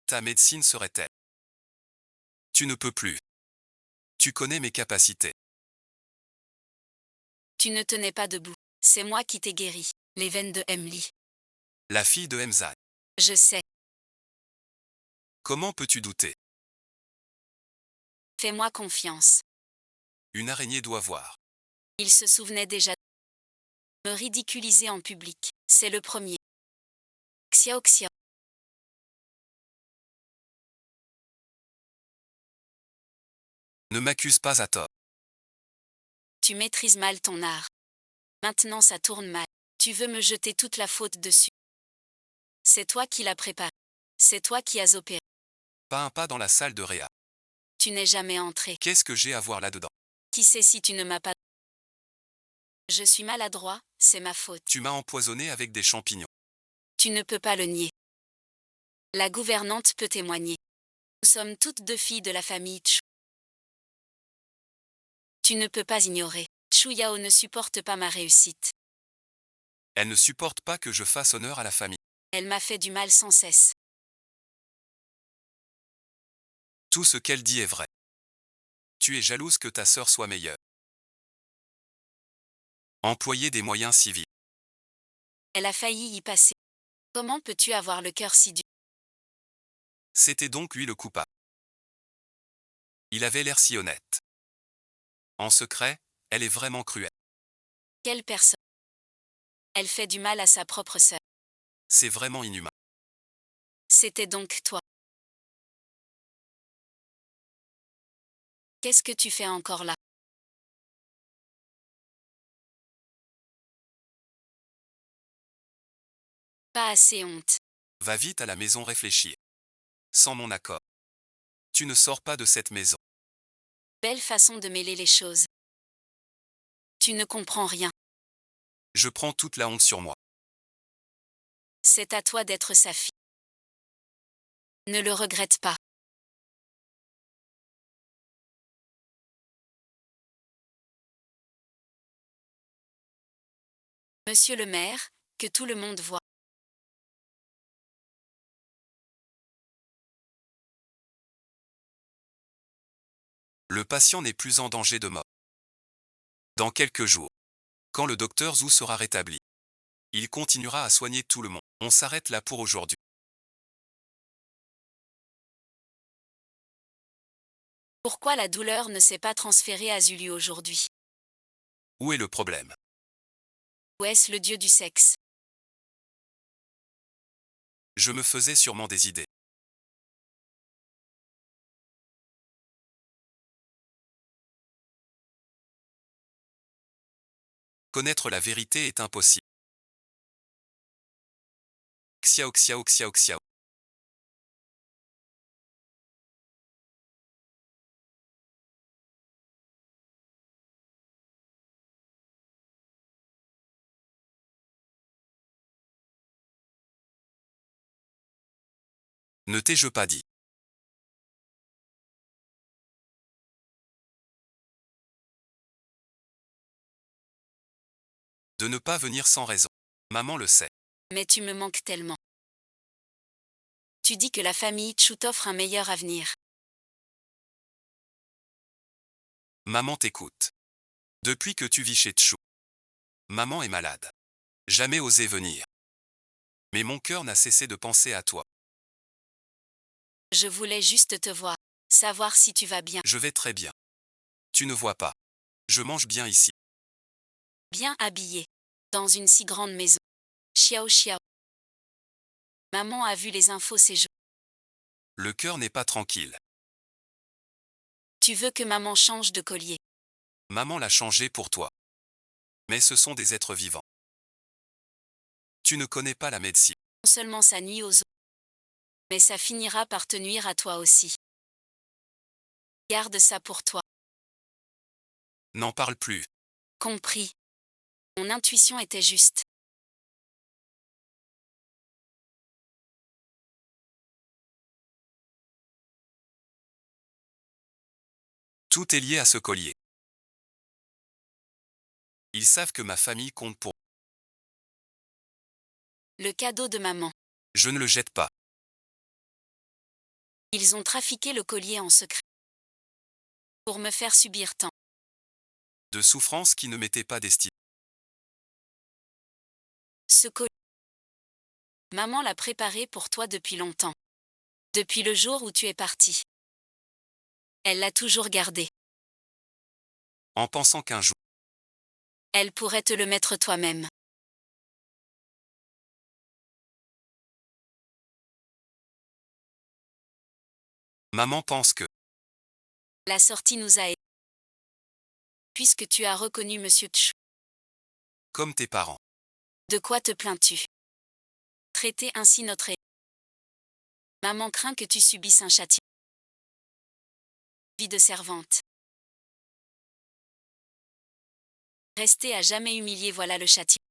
[SPEAKER 2] Ta médecine serait-elle? Tu ne peux plus. Tu connais mes capacités.
[SPEAKER 1] Tu ne tenais pas debout. C'est moi qui t'ai guéri. Les veines de Emily.
[SPEAKER 2] La fille de Emzai.
[SPEAKER 1] Je sais.
[SPEAKER 2] Comment peux-tu douter?
[SPEAKER 1] Fais-moi confiance.
[SPEAKER 2] Une araignée doit voir.
[SPEAKER 1] Il se souvenait déjà de me ridiculiser en public. C'est le premier. Xiao.
[SPEAKER 2] Ne m'accuse pas à tort.
[SPEAKER 1] Tu maîtrises mal ton art. Maintenant ça tourne mal. Tu veux me jeter toute la faute dessus. C'est toi qui l'as préparé. C'est toi qui as opéré.
[SPEAKER 2] Pas un pas dans la salle de réa.
[SPEAKER 1] Tu n'es jamais entré.
[SPEAKER 2] Qu'est-ce que j'ai à voir là-dedans?
[SPEAKER 1] Qui sait si tu ne m'as pas... Je suis maladroit, c'est ma faute.
[SPEAKER 2] Tu m'as empoisonné avec des champignons.
[SPEAKER 1] Tu ne peux pas le nier. La gouvernante peut témoigner. Nous sommes toutes deux filles de la famille Chu. Tu ne peux pas ignorer. Chu Yao ne supporte pas ma réussite.
[SPEAKER 2] Elle ne supporte pas que je fasse honneur à la famille.
[SPEAKER 1] Elle m'a fait du mal sans cesse.
[SPEAKER 2] Tout ce qu'elle dit est vrai. Tu es jalouse que ta sœur soit meilleure. Employer des moyens civils.
[SPEAKER 1] Elle a failli y passer. Comment peux-tu avoir le cœur si dur?
[SPEAKER 2] C'était donc lui le coupable. Il avait l'air si honnête. En secret, elle est vraiment cruelle.
[SPEAKER 1] Quelle personne? Elle fait du mal à sa propre sœur.
[SPEAKER 2] C'est vraiment inhumain.
[SPEAKER 1] C'était donc toi. Qu'est-ce que tu fais encore là? Pas assez honte.
[SPEAKER 2] Va vite à la maison réfléchir. Sans mon accord. Tu ne sors pas de cette maison.
[SPEAKER 1] Belle façon de mêler les choses. Tu ne comprends rien.
[SPEAKER 2] Je prends toute la honte sur moi.
[SPEAKER 1] C'est à toi d'être sa fille. Ne le regrette pas. Monsieur le maire, que tout le monde voit.
[SPEAKER 2] Le patient n'est plus en danger de mort. Dans quelques jours, quand le docteur Zhou sera rétabli, il continuera à soigner tout le monde. On s'arrête là pour aujourd'hui.
[SPEAKER 1] Pourquoi la douleur ne s'est pas transférée à Zulu aujourd'hui?
[SPEAKER 2] Où est le problème?
[SPEAKER 1] Ou est-ce le dieu du sexe?
[SPEAKER 2] Je me faisais sûrement des idées. Connaître la vérité est impossible. Xiao xiao xiao xiao. Ne t'ai-je pas dit? De ne pas venir sans raison. Maman le sait.
[SPEAKER 1] Mais tu me manques tellement. Tu dis que la famille Chu t'offre un meilleur avenir.
[SPEAKER 2] Maman t'écoute. Depuis que tu vis chez Tchou, maman est malade. Jamais osé venir. Mais mon cœur n'a cessé de penser à toi.
[SPEAKER 1] Je voulais juste te voir, savoir si tu vas bien.
[SPEAKER 2] Je vais très bien. Tu ne vois pas. Je mange bien ici.
[SPEAKER 1] Bien habillé. Dans une si grande maison. Xiao xiao. Maman a vu les infos ces jours.
[SPEAKER 2] Le cœur n'est pas tranquille.
[SPEAKER 1] Tu veux que maman change de collier.
[SPEAKER 2] Maman l'a changé pour toi. Mais ce sont des êtres vivants. Tu ne connais pas la médecine.
[SPEAKER 1] Non seulement ça nuit aux autres, mais ça finira par te nuire à toi aussi. Garde ça pour toi.
[SPEAKER 2] N'en parle plus.
[SPEAKER 1] Compris. Mon intuition était juste.
[SPEAKER 2] Tout est lié à ce collier. Ils savent que ma famille compte pour.
[SPEAKER 1] Le cadeau de maman.
[SPEAKER 2] Je ne le jette pas.
[SPEAKER 1] Ils ont trafiqué le collier en secret. Pour me faire subir tant
[SPEAKER 2] De souffrances qui ne m'étaient pas destinées.
[SPEAKER 1] ce collier. Maman l'a préparé pour toi depuis longtemps. Depuis le jour où tu es parti. Elle l'a toujours gardé.
[SPEAKER 2] En pensant qu'un jour,
[SPEAKER 1] Elle pourrait te le mettre toi-même.
[SPEAKER 2] maman pense que.
[SPEAKER 1] La sortie nous a aidés. Puisque tu as reconnu Monsieur Tch.
[SPEAKER 2] Comme tes parents.
[SPEAKER 1] De quoi te plains-tu? Traiter ainsi notre ennemi. Maman craint que tu subisses un châtiment. Vie de servante. Rester à jamais humilié, voilà le châtiment.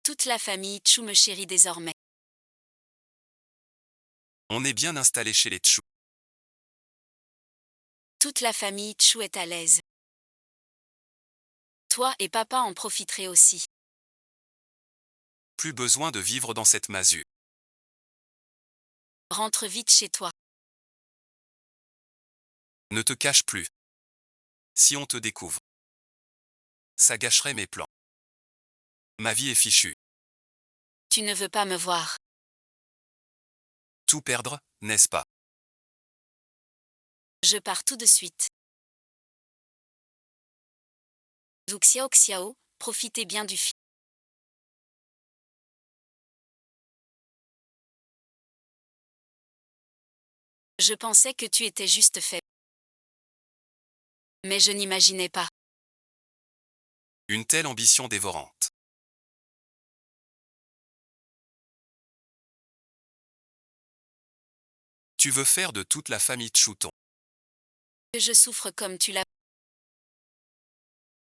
[SPEAKER 1] Toute la famille Tchou me chérit désormais.
[SPEAKER 2] On est bien installé chez les Tchou.
[SPEAKER 1] Toute la famille Tchou est à l'aise. Toi et papa en profiteraient aussi.
[SPEAKER 2] Plus besoin de vivre dans cette masure.
[SPEAKER 1] Rentre vite chez toi.
[SPEAKER 2] Ne te cache plus. Si on te découvre, ça gâcherait mes plans. Ma vie est fichue.
[SPEAKER 1] Tu ne veux pas me voir.
[SPEAKER 2] Tout perdre, n'est-ce pas?
[SPEAKER 1] Je pars tout de suite. Zhu Xiao Xiao, profitez bien du film. Je pensais que tu étais juste faible. Mais je n'imaginais pas.
[SPEAKER 2] Une telle ambition dévorante. Tu veux faire de toute la famille Chouton.
[SPEAKER 1] Que je souffre comme tu l'as.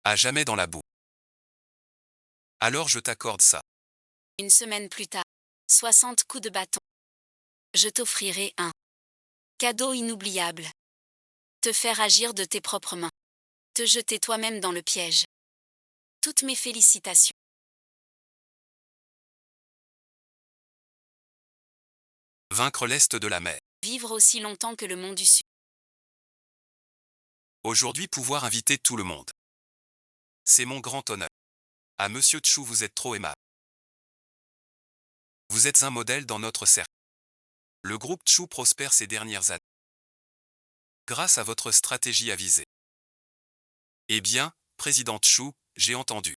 [SPEAKER 2] À jamais dans la boue. Alors je t'accorde ça.
[SPEAKER 1] Une semaine plus tard. 60 coups de bâton. Je t'offrirai un cadeau inoubliable. Te faire agir de tes propres mains. Te jeter toi-même dans le piège. Toutes mes félicitations.
[SPEAKER 2] Vaincre l'Est de la mer.
[SPEAKER 1] Vivre aussi longtemps que le mont du Sud.
[SPEAKER 2] Aujourd'hui pouvoir inviter tout le monde. C'est mon grand honneur. À Monsieur Tchou, vous êtes trop aimable. Vous êtes un modèle dans notre cercle. Le groupe Tchou prospère ces dernières années. Grâce à votre stratégie avisée. Eh bien, président Tchou, j'ai entendu.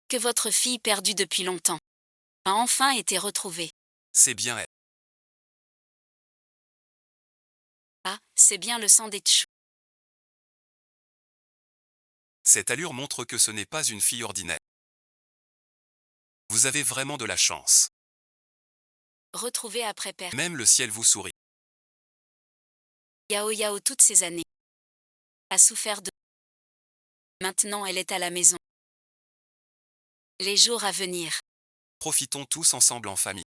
[SPEAKER 1] Que votre fille perdue depuis longtemps a enfin été retrouvée.
[SPEAKER 2] C'est bien elle.
[SPEAKER 1] Ah, c'est bien le sang des Tchou.
[SPEAKER 2] Cette allure montre que ce n'est pas une fille ordinaire. Vous avez vraiment de la chance.
[SPEAKER 1] Retrouvée après perte.
[SPEAKER 2] Même le ciel vous sourit.
[SPEAKER 1] Yao Yao toutes ces années. A souffert de. Maintenant elle est à la maison. Les jours à venir.
[SPEAKER 2] Profitons tous ensemble en famille.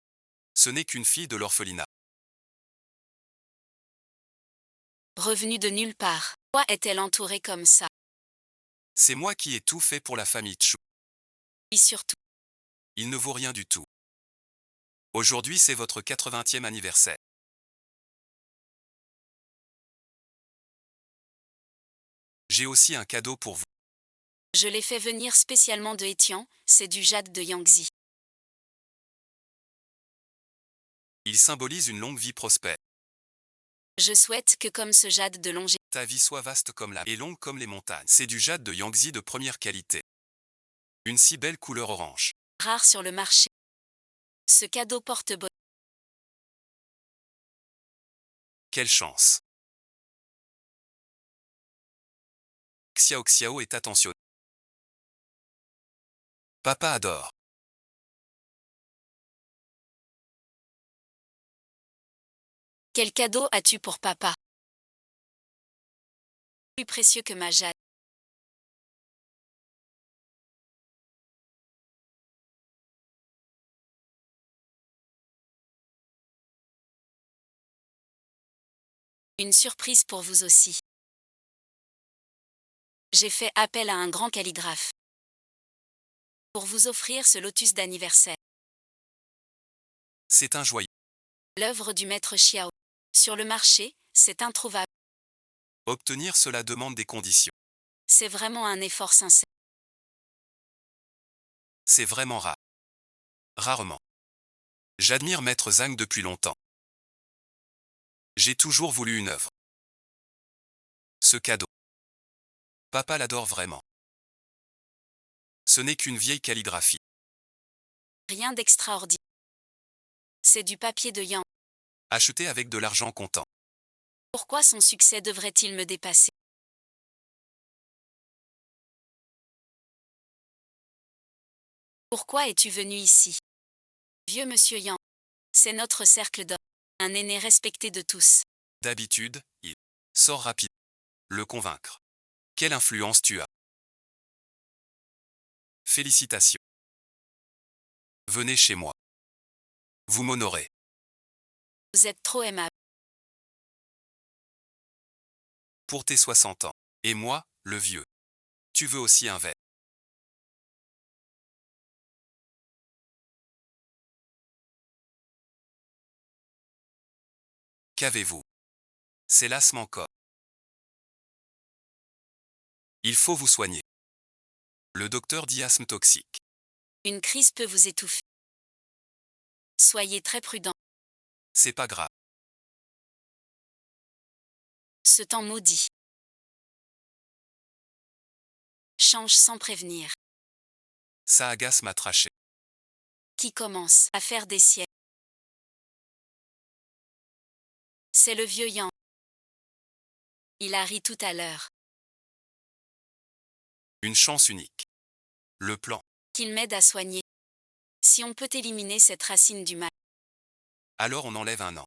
[SPEAKER 2] Ce n'est qu'une fille de l'orphelinat.
[SPEAKER 1] Revenue de nulle part. Pourquoi est-elle entourée comme ça?
[SPEAKER 2] C'est moi qui ai tout fait pour la famille Tchou.
[SPEAKER 1] Et surtout.
[SPEAKER 2] Il ne vaut rien du tout. Aujourd'hui c'est votre 80e anniversaire. J'ai aussi un cadeau pour vous.
[SPEAKER 1] Je l'ai fait venir spécialement de Étian, c'est du jade de Yangtze.
[SPEAKER 2] Il symbolise une longue vie prospère.
[SPEAKER 1] Je souhaite que comme ce jade de longévité,
[SPEAKER 2] Ta vie soit vaste comme la et longue comme les montagnes. C'est du jade de Yangtze de première qualité. Une si belle couleur orange.
[SPEAKER 1] rare sur le marché. Ce cadeau porte bonheur.
[SPEAKER 2] Quelle chance. Xiao Xiao est attentionné. Papa adore.
[SPEAKER 1] Quel cadeau as-tu pour papa? Plus précieux que ma jade. Une surprise pour vous aussi. J'ai fait appel à un grand calligraphe pour vous offrir ce lotus d'anniversaire.
[SPEAKER 2] C'est un joyau.
[SPEAKER 1] L'œuvre du maître Xiao. Sur le marché, c'est introuvable.
[SPEAKER 2] Obtenir cela demande des conditions.
[SPEAKER 1] C'est vraiment un effort sincère.
[SPEAKER 2] C'est vraiment rare. Rarement. J'admire Maître Zhang depuis longtemps. J'ai toujours voulu une œuvre. Ce cadeau. Papa l'adore vraiment. Ce n'est qu'une vieille calligraphie.
[SPEAKER 1] Rien d'extraordinaire. C'est du papier de Yang.
[SPEAKER 2] Acheté avec de l'argent comptant.
[SPEAKER 1] Pourquoi son succès devrait-il me dépasser? Pourquoi es-tu venu ici? Vieux monsieur Yang. C'est notre cercle d'hommes. Un aîné respecté de tous.
[SPEAKER 2] D'habitude, il sort rapide. Le convaincre. Quelle influence tu as. Félicitations. Venez chez moi. Vous m'honorez.
[SPEAKER 1] Vous êtes trop aimable.
[SPEAKER 2] Pour tes 60 ans. Et moi, le vieux. Tu veux aussi un verre. Qu'avez-vous? C'est l'asthme encore. Il faut vous soigner. Le docteur dit asthme toxique.
[SPEAKER 1] Une crise peut vous étouffer. Soyez très prudent.
[SPEAKER 2] C'est pas grave.
[SPEAKER 1] Ce temps maudit. Change sans prévenir.
[SPEAKER 2] Ça agace ma trachée.
[SPEAKER 1] Qui commence à faire des siècles. C'est le vieux Yang. Il a ri tout à l'heure.
[SPEAKER 2] Une chance unique. Le plan.
[SPEAKER 1] Qu'il m'aide à soigner. Si on peut éliminer cette racine du mal.
[SPEAKER 2] Alors on enlève un an.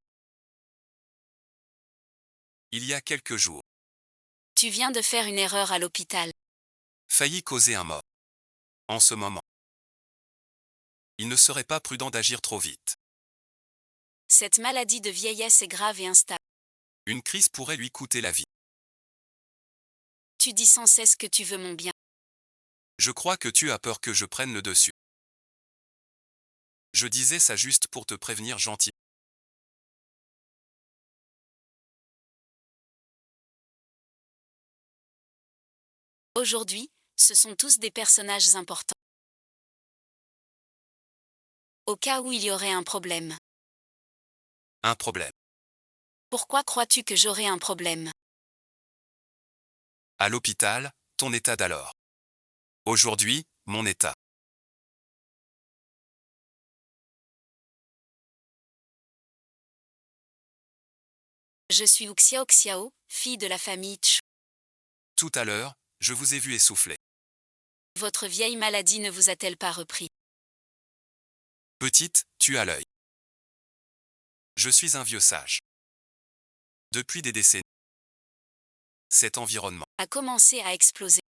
[SPEAKER 2] Il y a quelques jours.
[SPEAKER 1] Tu viens de faire une erreur à l'hôpital.
[SPEAKER 2] Failli causer un mort. En ce moment. Il ne serait pas prudent d'agir trop vite.
[SPEAKER 1] Cette maladie de vieillesse est grave et instable.
[SPEAKER 2] Une crise pourrait lui coûter la vie.
[SPEAKER 1] Tu dis sans cesse que tu veux mon bien.
[SPEAKER 2] Je crois que tu as peur que je prenne le dessus. Je disais ça juste pour te prévenir gentiment.
[SPEAKER 1] Aujourd'hui, ce sont tous des personnages importants. Au cas où il y aurait un problème.
[SPEAKER 2] Un problème.
[SPEAKER 1] Pourquoi crois-tu que j'aurais un problème?
[SPEAKER 2] À l'hôpital, ton état d'alors. Aujourd'hui, mon état.
[SPEAKER 1] Je suis Wu Xiao Xiao, fille de la famille Chu.
[SPEAKER 2] Tout à l'heure, je vous ai vu essouffler.
[SPEAKER 1] Votre vieille maladie ne vous a-t-elle pas repris?
[SPEAKER 2] Petite, tu as l'œil. Je suis un vieux sage. Depuis des décennies. Cet environnement.
[SPEAKER 1] A commencé à exploser.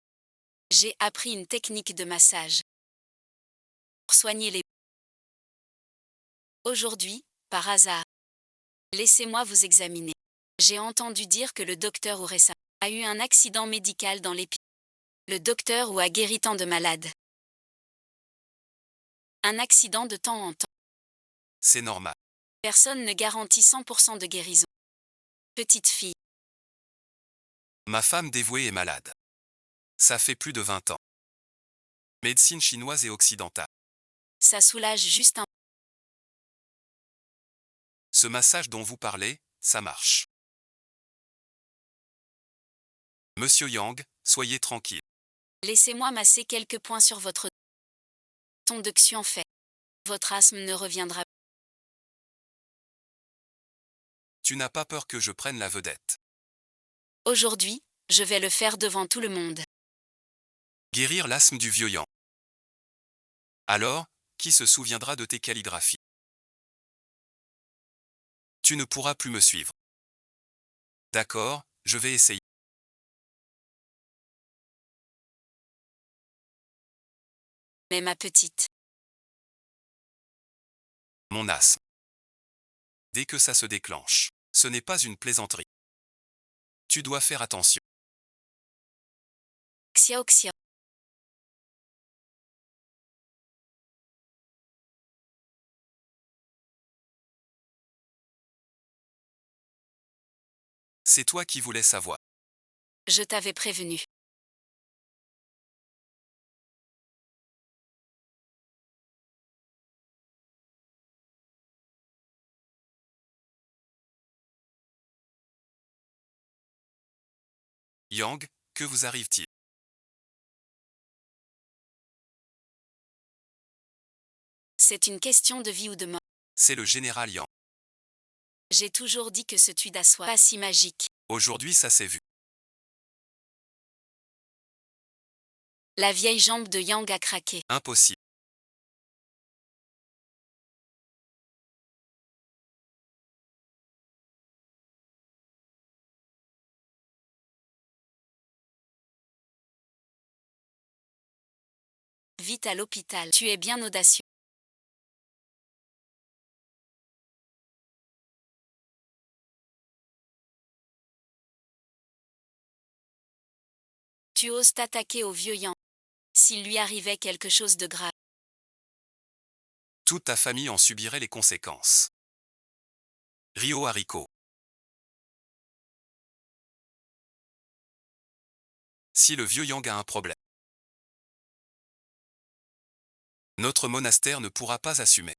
[SPEAKER 1] J'ai appris une technique de massage. Pour soigner les... Aujourd'hui, par hasard. Laissez-moi vous examiner. J'ai entendu dire que le docteur Oressa a eu un accident médical dans l'épi. Le docteur ou a guéri tant de malades. Un accident de temps en temps.
[SPEAKER 2] C'est normal.
[SPEAKER 1] Personne ne garantit 100% de guérison. Petite fille.
[SPEAKER 2] Ma femme dévouée est malade. Ça fait plus de 20 ans. Médecine chinoise et occidentale.
[SPEAKER 1] Ça soulage juste un...
[SPEAKER 2] Ce massage dont vous parlez, ça marche. Monsieur Yang, soyez tranquille.
[SPEAKER 1] Laissez-moi masser quelques points sur votre... Ton d'onction fait. Votre asthme ne reviendra pas.
[SPEAKER 2] Tu n'as pas peur que je prenne la vedette.
[SPEAKER 1] Aujourd'hui, je vais le faire devant tout le monde.
[SPEAKER 2] Guérir l'asthme du vieux Yang. Alors, qui se souviendra de tes calligraphies? Tu ne pourras plus me suivre. D'accord, je vais essayer.
[SPEAKER 1] Mais ma petite.
[SPEAKER 2] Mon asthme. Dès que ça se déclenche, ce n'est pas une plaisanterie. Tu dois faire attention.
[SPEAKER 1] Xiao Xiao.
[SPEAKER 2] C'est toi qui voulais savoir.
[SPEAKER 1] Je t'avais prévenu.
[SPEAKER 2] Yang, que vous arrive-t-il?
[SPEAKER 1] C'est une question de vie ou de mort.
[SPEAKER 2] C'est le général Yang.
[SPEAKER 1] J'ai toujours dit que ce tuida soit pas si magique.
[SPEAKER 2] Aujourd'hui ça s'est vu.
[SPEAKER 1] La vieille jambe de Yang a craqué.
[SPEAKER 2] Impossible.
[SPEAKER 1] Vite à l'hôpital. Tu es bien audacieux. Tu oses t'attaquer au vieux Yang. S'il lui arrivait quelque chose de grave.
[SPEAKER 2] Toute ta famille en subirait les conséquences. Rio Haricot. Si le vieux Yang a un problème, notre monastère ne pourra pas assumer.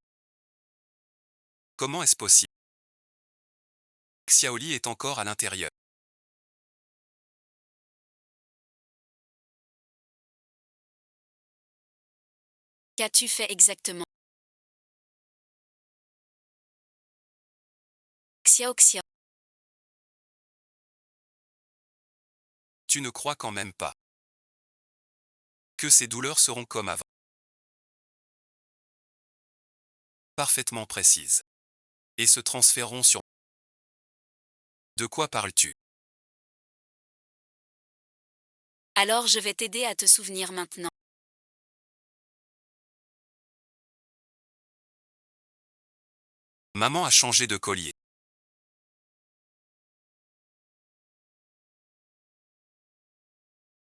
[SPEAKER 2] Comment est-ce possible? Xiaoli est encore à l'intérieur.
[SPEAKER 1] Qu'as-tu fait exactement? Xiao Xiao.
[SPEAKER 2] Tu ne crois quand même pas que ces douleurs seront comme avant. Parfaitement précises. Et se transféreront sur... De quoi parles-tu?
[SPEAKER 1] Alors je vais t'aider à te souvenir maintenant.
[SPEAKER 2] Maman a changé de collier.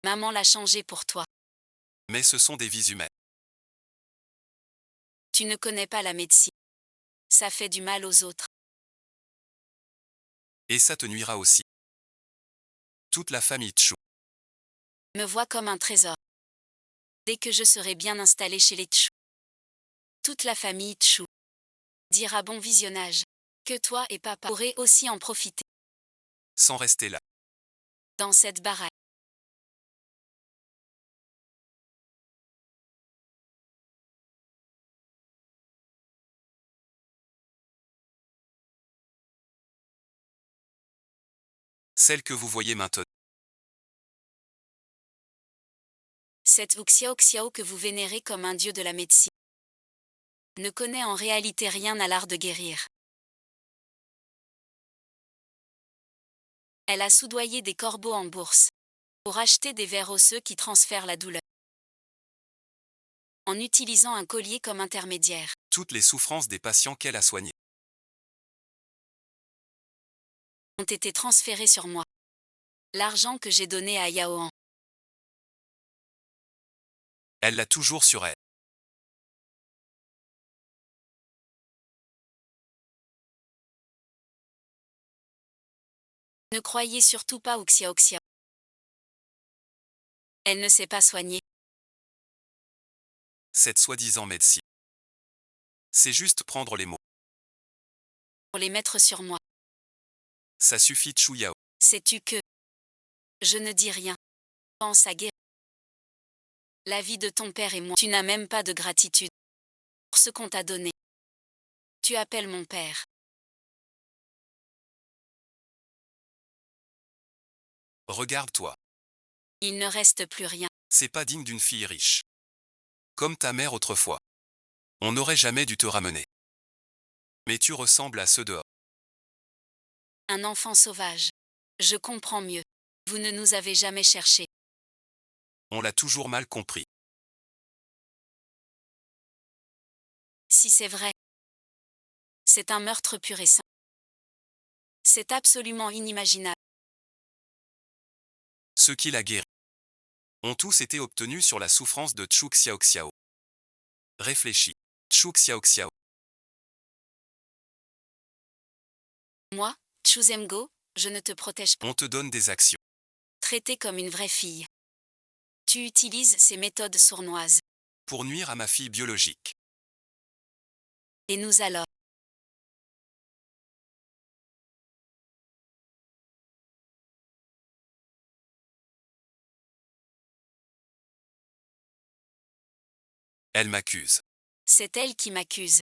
[SPEAKER 1] Maman l'a changé pour toi.
[SPEAKER 2] Mais ce sont des vies humaines.
[SPEAKER 1] Tu ne connais pas la médecine. Ça fait du mal aux autres.
[SPEAKER 2] Et ça te nuira aussi. Toute la famille Tchou.
[SPEAKER 1] Me vois comme un trésor. Dès que je serai bien installé chez les Tchou. Toute la famille Tchou dira bon visionnage. Que toi et papa pourrez aussi en profiter.
[SPEAKER 2] Sans rester là.
[SPEAKER 1] Dans cette baraque.
[SPEAKER 2] Celle que vous voyez maintenant.
[SPEAKER 1] Cette Xiao Xiao que vous vénérez comme un dieu de la médecine ne connaît en réalité rien à l'art de guérir. Elle a soudoyé des corbeaux en bourse pour acheter des vers osseux qui transfèrent la douleur. En utilisant un collier comme intermédiaire.
[SPEAKER 2] Toutes les souffrances des patients qu'elle a soignés
[SPEAKER 1] Ont été transférées sur moi. L'argent que j'ai donné à Yaoan.
[SPEAKER 2] Elle l'a toujours sur elle.
[SPEAKER 1] Ne croyez surtout pas au Xiao Xiao. Elle ne sait pas soigner.
[SPEAKER 2] Cette soi-disant médecine. C'est juste prendre les mots.
[SPEAKER 1] Pour les mettre sur moi.
[SPEAKER 2] Ça suffit Tchou Yao.
[SPEAKER 1] Sais-tu que je ne dis rien. Pense à guérir. La vie de ton père et moi. Tu n'as même pas de gratitude pour ce qu'on t'a donné. Tu appelles mon père.
[SPEAKER 2] Regarde-toi.
[SPEAKER 1] Il ne reste plus rien.
[SPEAKER 2] C'est pas digne d'une fille riche. Comme ta mère autrefois. On n'aurait jamais dû te ramener. Mais tu ressembles à ceux dehors.
[SPEAKER 1] Un enfant sauvage. Je comprends mieux. Vous ne nous avez jamais cherchés.
[SPEAKER 2] On l'a toujours mal compris.
[SPEAKER 1] Si c'est vrai. C'est un meurtre pur et simple. C'est absolument inimaginable.
[SPEAKER 2] Ceux qui la guéri ont tous été obtenus sur la souffrance de Tchou Xiao Xiao. Réfléchis. Tchou Xiao Xiao.
[SPEAKER 1] Moi, Chuzemgo, je ne te protège pas.
[SPEAKER 2] On te donne des actions.
[SPEAKER 1] Traitée comme une vraie fille. Tu utilises ces méthodes sournoises.
[SPEAKER 2] Pour nuire à ma fille biologique.
[SPEAKER 1] Et nous alors.
[SPEAKER 2] Elle m'accuse.
[SPEAKER 1] C'est elle qui m'accuse.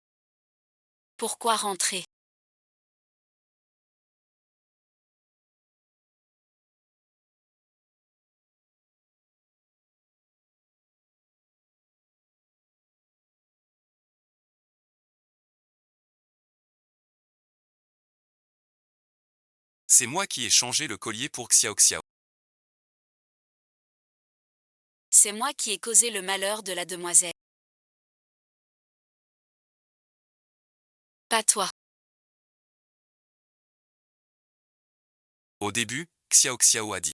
[SPEAKER 1] Pourquoi rentrer?
[SPEAKER 2] C'est moi qui ai changé le collier pour Xiao Xiao.
[SPEAKER 1] C'est moi qui ai causé le malheur de la demoiselle. Pas toi.
[SPEAKER 2] Au début, Xiao Xiao a dit.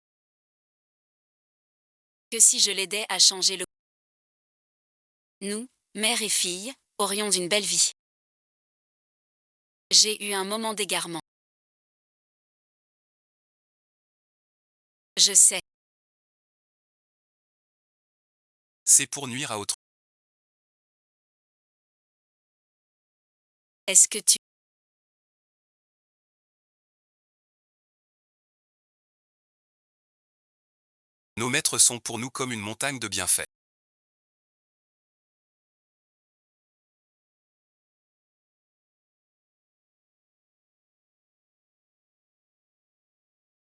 [SPEAKER 1] Que si je l'aidais à changer le... Nous, mère et fille, aurions une belle vie. J'ai eu un moment d'égarement. Je sais.
[SPEAKER 2] C'est pour nuire à autrui.
[SPEAKER 1] Est-ce que tu...
[SPEAKER 2] Nos maîtres sont pour nous comme une montagne de bienfaits.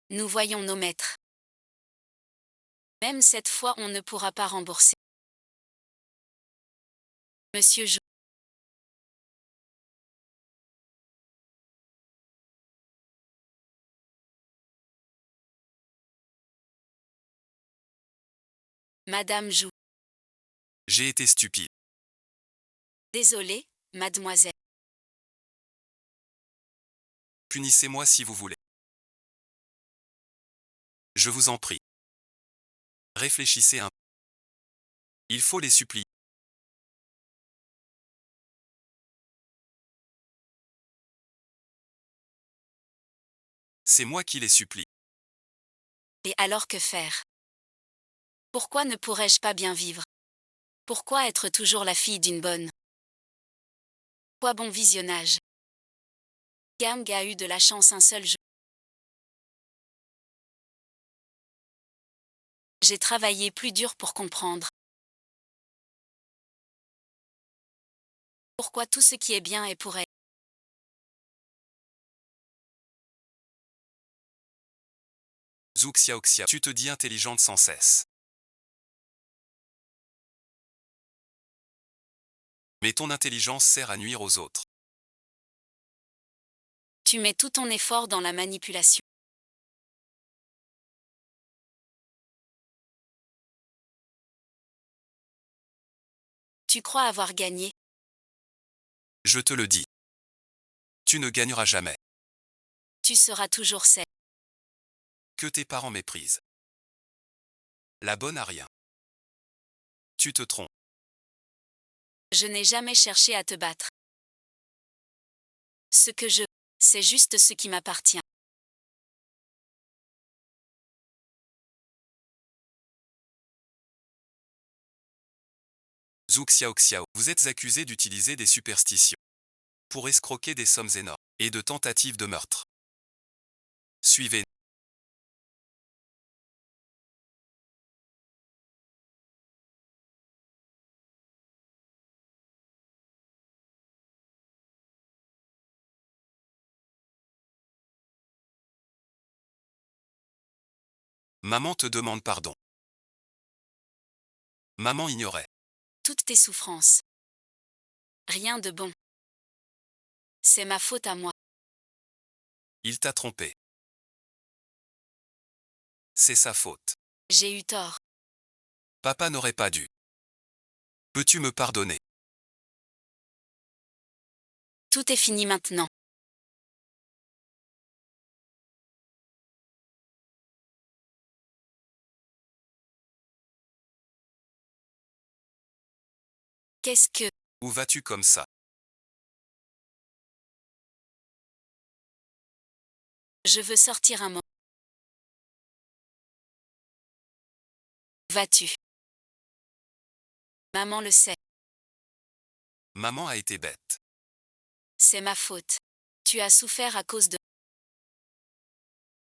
[SPEAKER 1] Nous voyons nos maîtres. Même cette fois on ne pourra pas rembourser. Monsieur Jou. Madame Jou.
[SPEAKER 2] J'ai été stupide.
[SPEAKER 1] Désolé, mademoiselle.
[SPEAKER 2] Punissez-moi si vous voulez. Je vous en prie. Réfléchissez un peu. Il faut les supplier. C'est moi qui les supplie.
[SPEAKER 1] Et alors que faire? Pourquoi ne pourrais-je pas bien vivre? Pourquoi être toujours la fille d'une bonne? Quoi bon visionnage. Gang a eu de la chance un seul jour. J'ai travaillé plus dur pour comprendre. Pourquoi tout ce qui est bien est pour elle.
[SPEAKER 2] Zhou Xiaoxia, tu te dis intelligente sans cesse. Mais ton intelligence sert à nuire aux autres.
[SPEAKER 1] Tu mets tout ton effort dans la manipulation. Tu crois avoir gagné.
[SPEAKER 2] Je te le dis. Tu ne gagneras jamais.
[SPEAKER 1] Tu seras toujours celle.
[SPEAKER 2] Que tes parents méprisent. La bonne a rien. Tu te trompes.
[SPEAKER 1] Je n'ai jamais cherché à te battre. Ce que je, c'est juste ce qui m'appartient.
[SPEAKER 2] Zhou Xiaoxiao, vous êtes accusé d'utiliser des superstitions pour escroquer des sommes énormes et de tentatives de meurtre. Suivez. Maman te demande pardon. Maman ignorait.
[SPEAKER 1] Toutes tes souffrances. Rien de bon. C'est ma faute à moi.
[SPEAKER 2] Il t'a trompé. C'est sa faute.
[SPEAKER 1] J'ai eu tort.
[SPEAKER 2] Papa n'aurait pas dû. Peux-tu me pardonner?
[SPEAKER 1] Tout est fini maintenant. Qu'est-ce que...
[SPEAKER 2] Où vas-tu comme ça?
[SPEAKER 1] Je veux sortir un mot. Vas-tu? Maman le sait.
[SPEAKER 2] Maman a été bête.
[SPEAKER 1] C'est ma faute. Tu as souffert à cause de...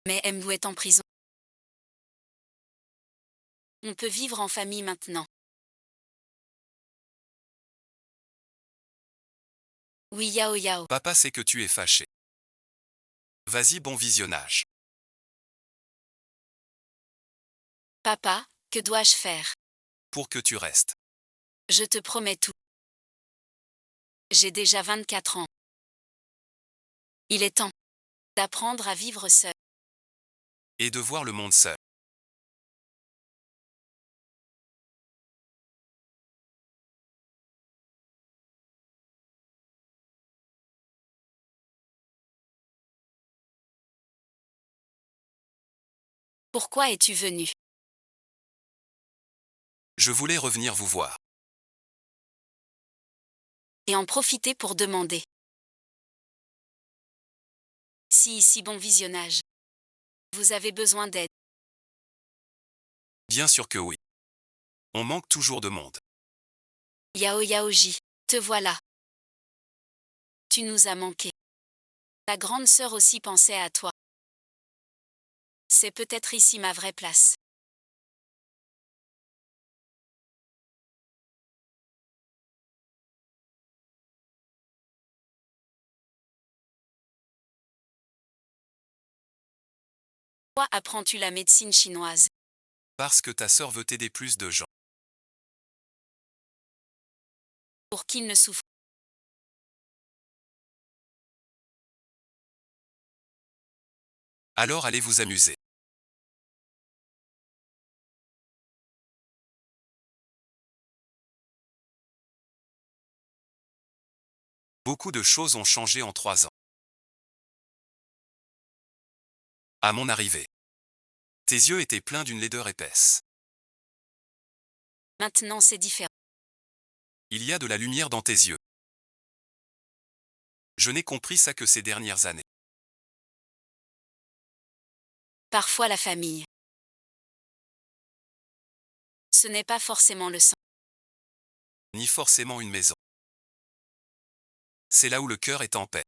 [SPEAKER 1] Mais Mdou est en prison. On peut vivre en famille maintenant. Oui, yao yao.
[SPEAKER 2] Papa sait que tu es fâché. Vas-y, bon visionnage.
[SPEAKER 1] Papa, que dois-je faire?
[SPEAKER 2] Pour que tu restes.
[SPEAKER 1] Je te promets tout. J'ai déjà 24 ans. Il est temps d'apprendre à vivre seul.
[SPEAKER 2] Et de voir le monde seul.
[SPEAKER 1] Pourquoi es-tu venu?
[SPEAKER 2] Je voulais revenir vous voir.
[SPEAKER 1] Et en profiter pour demander. Si bon visionnage. Vous avez besoin d'aide.
[SPEAKER 2] Bien sûr que oui. On manque toujours de monde.
[SPEAKER 1] Yao Yaoji, te voilà. Tu nous as manqué. Ta grande sœur aussi pensait à toi. C'est peut-être ici ma vraie place. Pourquoi apprends-tu la médecine chinoise?
[SPEAKER 2] Parce que ta sœur veut aider plus de gens.
[SPEAKER 1] Pour qu'il ne souffre.
[SPEAKER 2] Alors allez vous amuser. Beaucoup de choses ont changé en 3 ans. À mon arrivée. Tes yeux étaient pleins d'une laideur épaisse.
[SPEAKER 1] Maintenant c'est différent.
[SPEAKER 2] Il y a de la lumière dans tes yeux. Je n'ai compris ça que ces dernières années.
[SPEAKER 1] Parfois la famille. Ce n'est pas forcément le sang.
[SPEAKER 2] Ni forcément une maison. C'est là où le cœur est en paix.